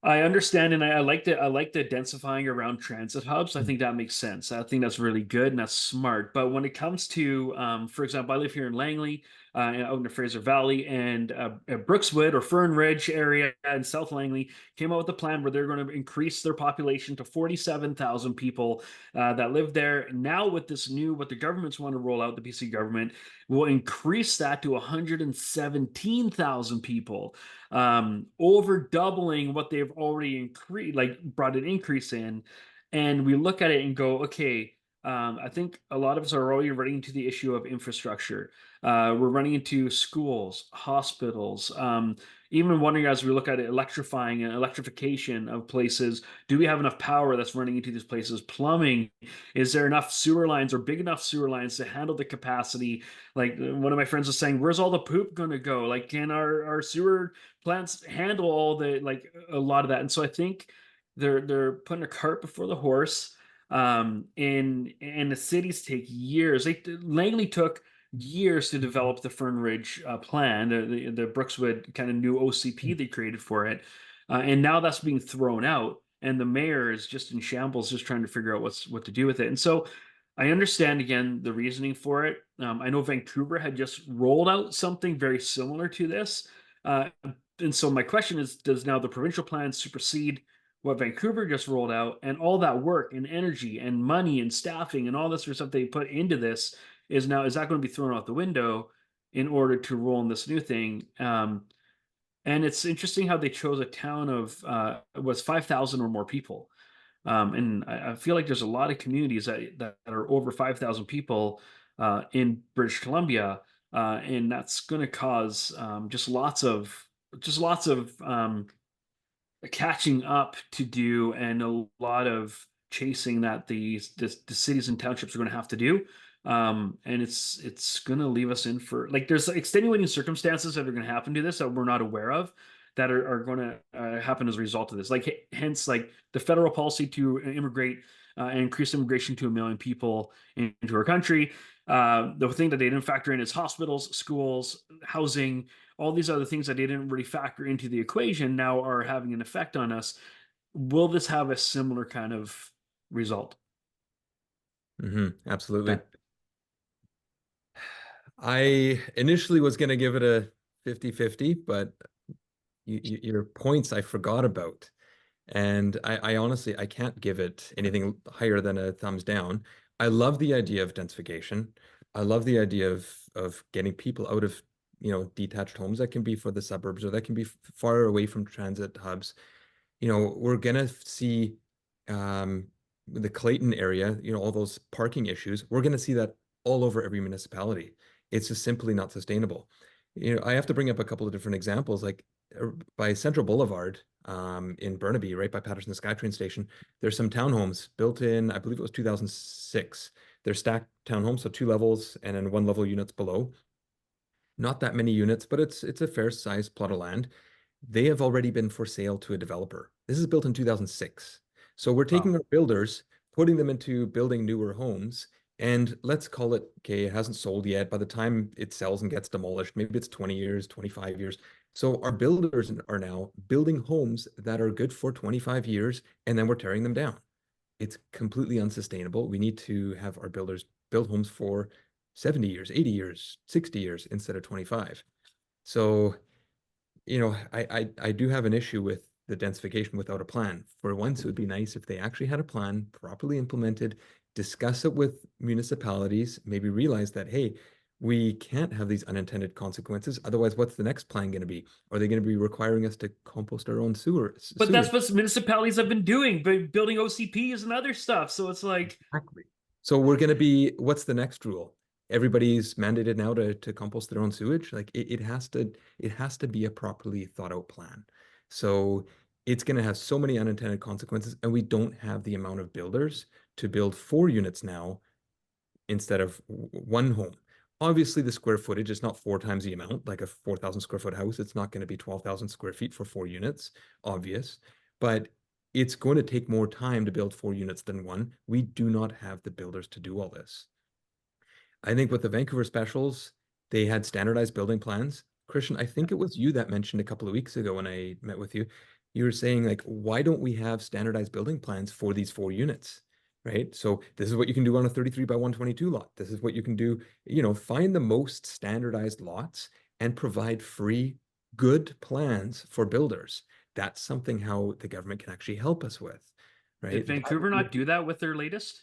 I understand, and I like the densifying around transit hubs. I think that makes sense. I think that's really good and that's smart. But when it comes to, for example, I live here in Langley, out in the Fraser Valley, and Brookswood or Fern Ridge area in South Langley came out with a plan where they're going to increase their population to 47,000 people that live there. Now, with this new, what the governments want to roll out, the BC government will increase that to 117,000 people, over doubling what they've already increased, like brought an increase in. And we look at it and go, okay, I think a lot of us are already running into the issue of infrastructure. We're running into schools, hospitals, even wondering as we look at it, electrifying and electrification of places. Do we have enough power that's running into these places? Plumbing, is there enough sewer lines or big enough sewer lines to handle the capacity? Like one of my friends was saying, where's all the poop going to go? Like, can our sewer plants handle all the, like, a lot of that? And so I think they're putting a cart before the horse. And the cities take years. Langley took years to develop the Fern Ridge plan, the Brookswood kind of new OCP they created for it, and now that's being thrown out, and the mayor is just in shambles, just trying to figure out what to do with it. And so I understand again the reasoning for it. I know Vancouver had just rolled out something very similar to this, and so my question is: does now the provincial plan supersede what Vancouver just rolled out, and all that work and energy and money and staffing and all this sort of stuff they put into this is that going to be thrown out the window in order to roll in this new thing? And it's interesting how they chose a town of was 5,000 or more people. And I feel like there's a lot of communities that are over 5,000 people in British Columbia, and that's going to cause just lots of catching up to do, and a lot of chasing that the cities and townships are going to have to do. And it's going to leave us in for, like, there's extenuating circumstances that are going to happen to this that we're not aware of, that are going to happen as a result of this. Like, hence, like the federal policy to immigrate and increase immigration to 1 million people into our country. The thing that they didn't factor in is hospitals, schools, housing, all these other things that they didn't really factor into the equation now are having an effect on us. Will this have a similar kind of result? Absolutely. Okay. I initially was going to give it a 50-50, but your points I forgot about. And I honestly, I can't give it anything higher than a thumbs down. I love the idea of densification. I love the idea of getting people out of, detached homes that can be for the suburbs, or that can be far away from transit hubs. We're gonna see the Clayton area, all those parking issues. We're gonna see that all over every municipality. It's just simply not sustainable. I have to bring up a couple of different examples, like by Central Boulevard, in Burnaby, right by Patterson SkyTrain station. There's some townhomes built in, I believe it was 2006. They're stacked townhomes, so 2 levels and then 1 level units below. Not that many units, but it's a fair sized plot of land. They have already been for sale to a developer. This is built in 2006. So we're taking Wow. our builders, putting them into building newer homes, And let's call it, okay, it hasn't sold yet. By the time it sells and gets demolished, maybe it's 20 years, 25 years. So our builders are now building homes that are good for 25 years, and then we're tearing them down. It's completely unsustainable. We need to have our builders build homes for 70 years, 80 years, 60 years instead of 25. So, I do have an issue with the densification without a plan. For once, it would be nice if they actually had a plan properly implemented, discuss it with municipalities, maybe realize that, hey, we can't have these unintended consequences. Otherwise, what's the next plan going to be? Are they going to be requiring us to compost our own But that's sewage? what municipalities have been doing, but building OCPs and other stuff. So it's like, Exactly. So we're going to be, what's the next rule? Everybody's mandated now to compost their own sewage. Like it has to be a properly thought out plan. So it's going to have so many unintended consequences, and we don't have the amount of builders to build 4 units now instead of one home. Obviously, the square footage is not 4 times the amount, like a 4,000 square foot house. It's not going to be 12,000 square feet for 4 units, obvious, but it's going to take more time to build 4 units than one. We do not have the builders to do all this. I think with the Vancouver specials, they had standardized building plans. Christian, I think it was you that mentioned a couple of weeks ago when I met with you. You were saying, like, why don't we have standardized building plans for these 4 units? Right. So this is what you can do on a 33 by 122 lot. This is what you can do, find the most standardized lots and provide free, good plans for builders. That's something how the government can actually help us with. did Right. Vancouver not do that with their latest?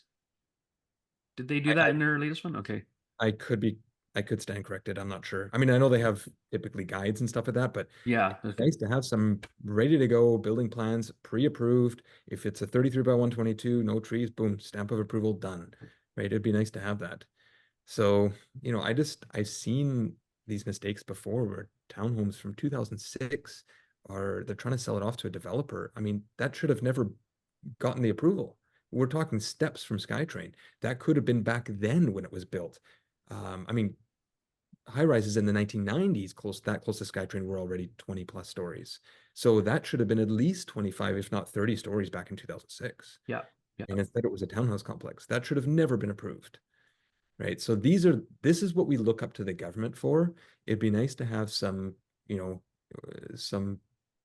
Did they do I, that in their latest one? Okay. I could be, I could stand corrected. I'm not sure. I mean, I know they have typically guides and stuff like that, but Yeah. it's Okay. nice to have some ready to go building plans pre-approved. If it's a 33 by 122, no trees, boom, stamp of approval, done. Right? It'd be nice to have that. So, I've seen these mistakes before where townhomes from 2006 they're trying to sell it off to a developer. I mean, that should have never gotten the approval. We're talking steps from SkyTrain. That could have been back then when it was built. I mean, high rises in the 1990s, close to SkyTrain, were already 20 plus stories. So that should have been at least 25, if not 30 stories back in 2006. Yeah. Yeah. And instead, it was a townhouse complex. That should have never been approved. Right. So this is what we look up to the government for. It'd be nice to have some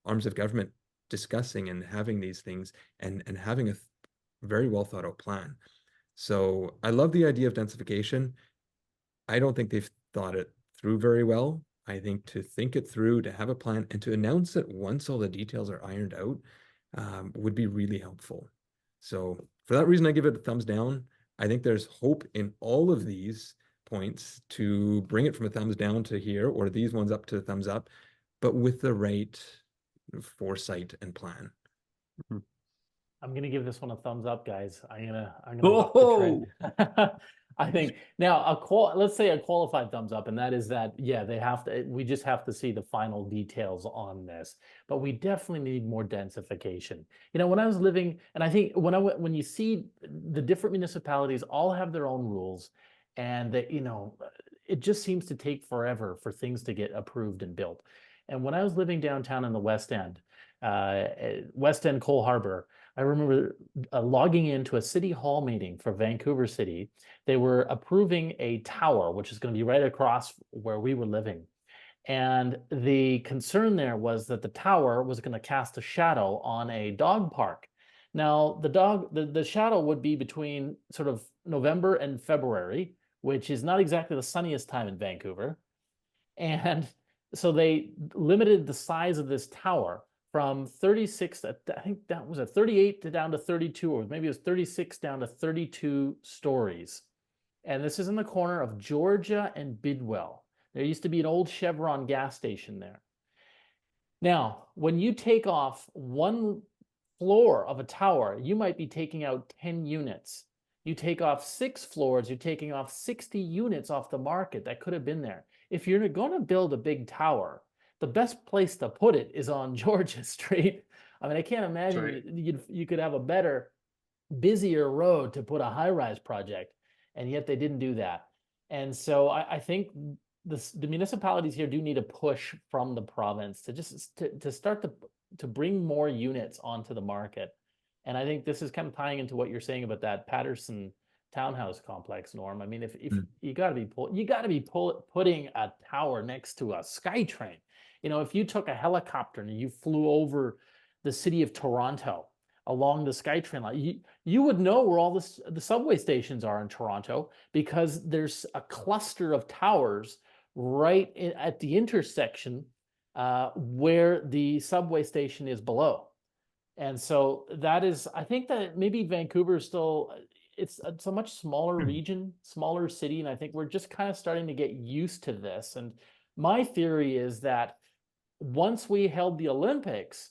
arms of government discussing and having these things and having a very well thought out plan. So I love the idea of densification. I don't think they've thought it through very well. I think to think it through, to have a plan, and to announce it once all the details are ironed out, would be really helpful. So for that reason, I give it a thumbs down. I think there's hope in all of these points to bring it from a thumbs down to here, or these ones up to thumbs up, but with the right foresight and plan. I'm gonna give this one a thumbs up, guys. I'm gonna buck the Oh, trend. I think now let's say a qualified thumbs up, and that is that, yeah, we just have to see the final details on this, but we definitely need more densification. When I was living, and I think when you see the different municipalities all have their own rules, and that, it just seems to take forever for things to get approved and built. And when I was living downtown in the West End Cole Harbor, I remember logging into a city hall meeting for Vancouver City. They were approving a tower, which is going to be right across where we were living. And the concern there was that the tower was going to cast a shadow on a dog park. Now, the shadow would be between sort of November and February, which is not exactly the sunniest time in Vancouver. And so they limited the size of this tower from 36, I think that was a 38 to down to 32, or maybe it was 36 down to 32 stories. And this is in the corner of Georgia and Bidwell. There used to be an old Chevron gas station there. Now, when you take off one floor of a tower, you might be taking out 10 units. You take off 6 floors, you're taking off 60 units off the market that could have been there. If you're going to build a big tower, the best place to put it is on Georgia Street. I mean, I can't imagine right. you could have a better, busier road to put a high-rise project, and yet they didn't do that. And so I think the municipalities here do need a push from the province to start to bring more units onto the market. And I think this is kind of tying into what you're saying about that Patterson townhouse complex, Norm. I mean, if Mm. you got to be putting a tower next to a SkyTrain. If you took a helicopter and you flew over the city of Toronto along the SkyTrain line, you would know where all the subway stations are in Toronto, because there's a cluster of towers right at the intersection where the subway station is below. And so I think that maybe Vancouver is still, it's a much smaller region, smaller city, and I think we're just kind of starting to get used to this. And my theory is that once we held the Olympics,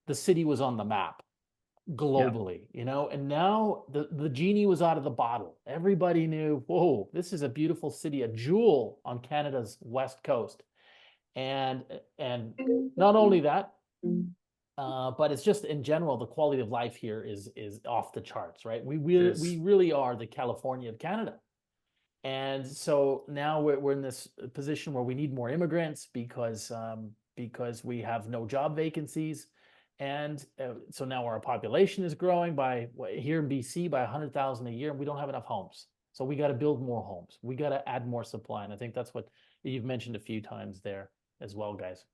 the city was on the map globally, and now the genie was out of the bottle. Everybody knew, whoa, this is a beautiful city, a jewel on Canada's west coast. And not only that, but it's just in general, the quality of life here is off the charts, right? We really are the California of Canada. And so now we're in this position where we need more immigrants because we have no job vacancies. And so now our population is growing here in BC by 100,000 a year, and we don't have enough homes. So we got to build more homes. We got to add more supply. And I think that's what you've mentioned a few times there as well, guys.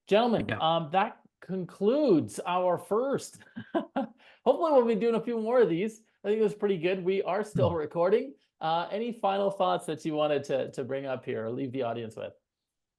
Gentlemen, that concludes our first. Hopefully we'll be doing a few more of these. I think it was pretty good. We are still recording. Any final thoughts that you wanted to bring up here or leave the audience with?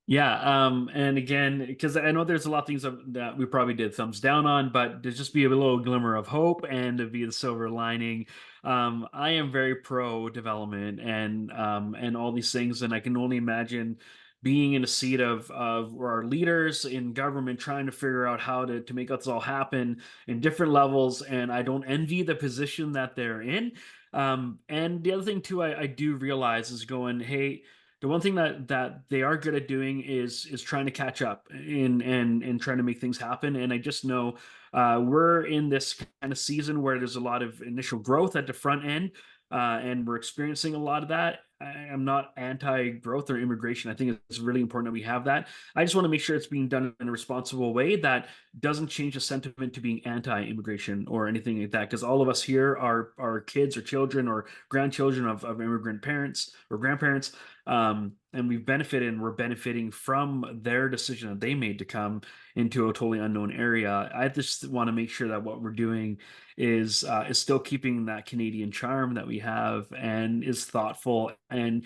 Yeah, and again, because I know there's a lot of things that we probably did thumbs down on, but to just be a little glimmer of hope and to be the silver lining, I am very pro development and all these things, and I can only imagine being in a seat of our leaders in government trying to figure out how to make this all happen in different levels, and I don't envy the position that they're in. And the other thing too, I do realize is going, hey, the one thing that they are good at doing is trying to catch up and trying to make things happen. And I just know we're in this kind of season where there's a lot of initial growth at the front end, and we're experiencing a lot of that. I'm not anti-growth or immigration. I think it's really important that we have that. I just want to make sure it's being done in a responsible way that doesn't change the sentiment to being anti-immigration or anything like that. Because all of us here are kids or children or grandchildren of immigrant parents or grandparents. And we've benefited, and we're benefiting from their decision that they made to come into a totally unknown area. I just want to make sure that what we're doing is still keeping that Canadian charm that we have, and is thoughtful and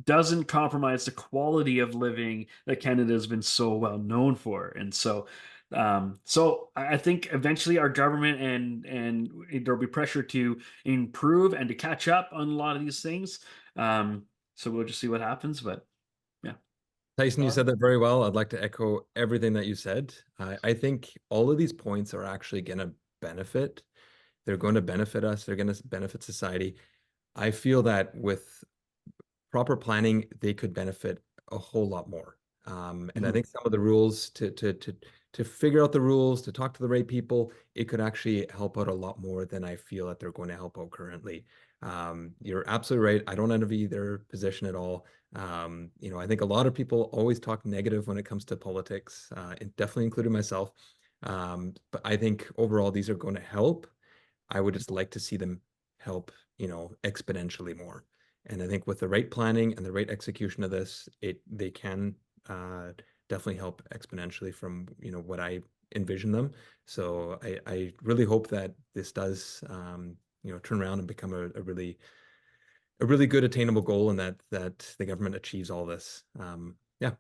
doesn't compromise the quality of living that Canada has been so well known for. And so I think eventually our government and there'll be pressure to improve and to catch up on a lot of these things. So we'll just see what happens, but yeah. Tyson, you said that very well. I'd like to echo everything that you said. I think all of these points are actually going to benefit. They're going to benefit us. They're going to benefit society. I feel that with proper planning, they could benefit a whole lot more. And I think some of the rules to figure out the rules, to talk to the right people, it could actually help out a lot more than I feel that they're going to help out currently. You're absolutely right. I don't envy their position at all. I think a lot of people always talk negative when it comes to politics, definitely including myself. But I think overall these are going to help. I would just like to see them help, exponentially more. And I think with the right planning and the right execution of this, they can definitely help exponentially from what I envision them. So I really hope that this does turn around and become a really good attainable goal, and that the government achieves all this. Yeah.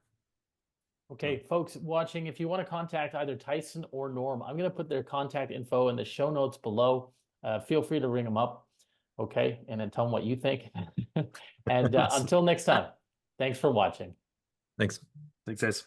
Okay, folks watching, if you want to contact either Tyson or Norm, I'm going to put their contact info in the show notes below. Feel free to ring them up. Okay, and then tell them what you think. And until next time, thanks for watching. Thanks. Thanks, guys.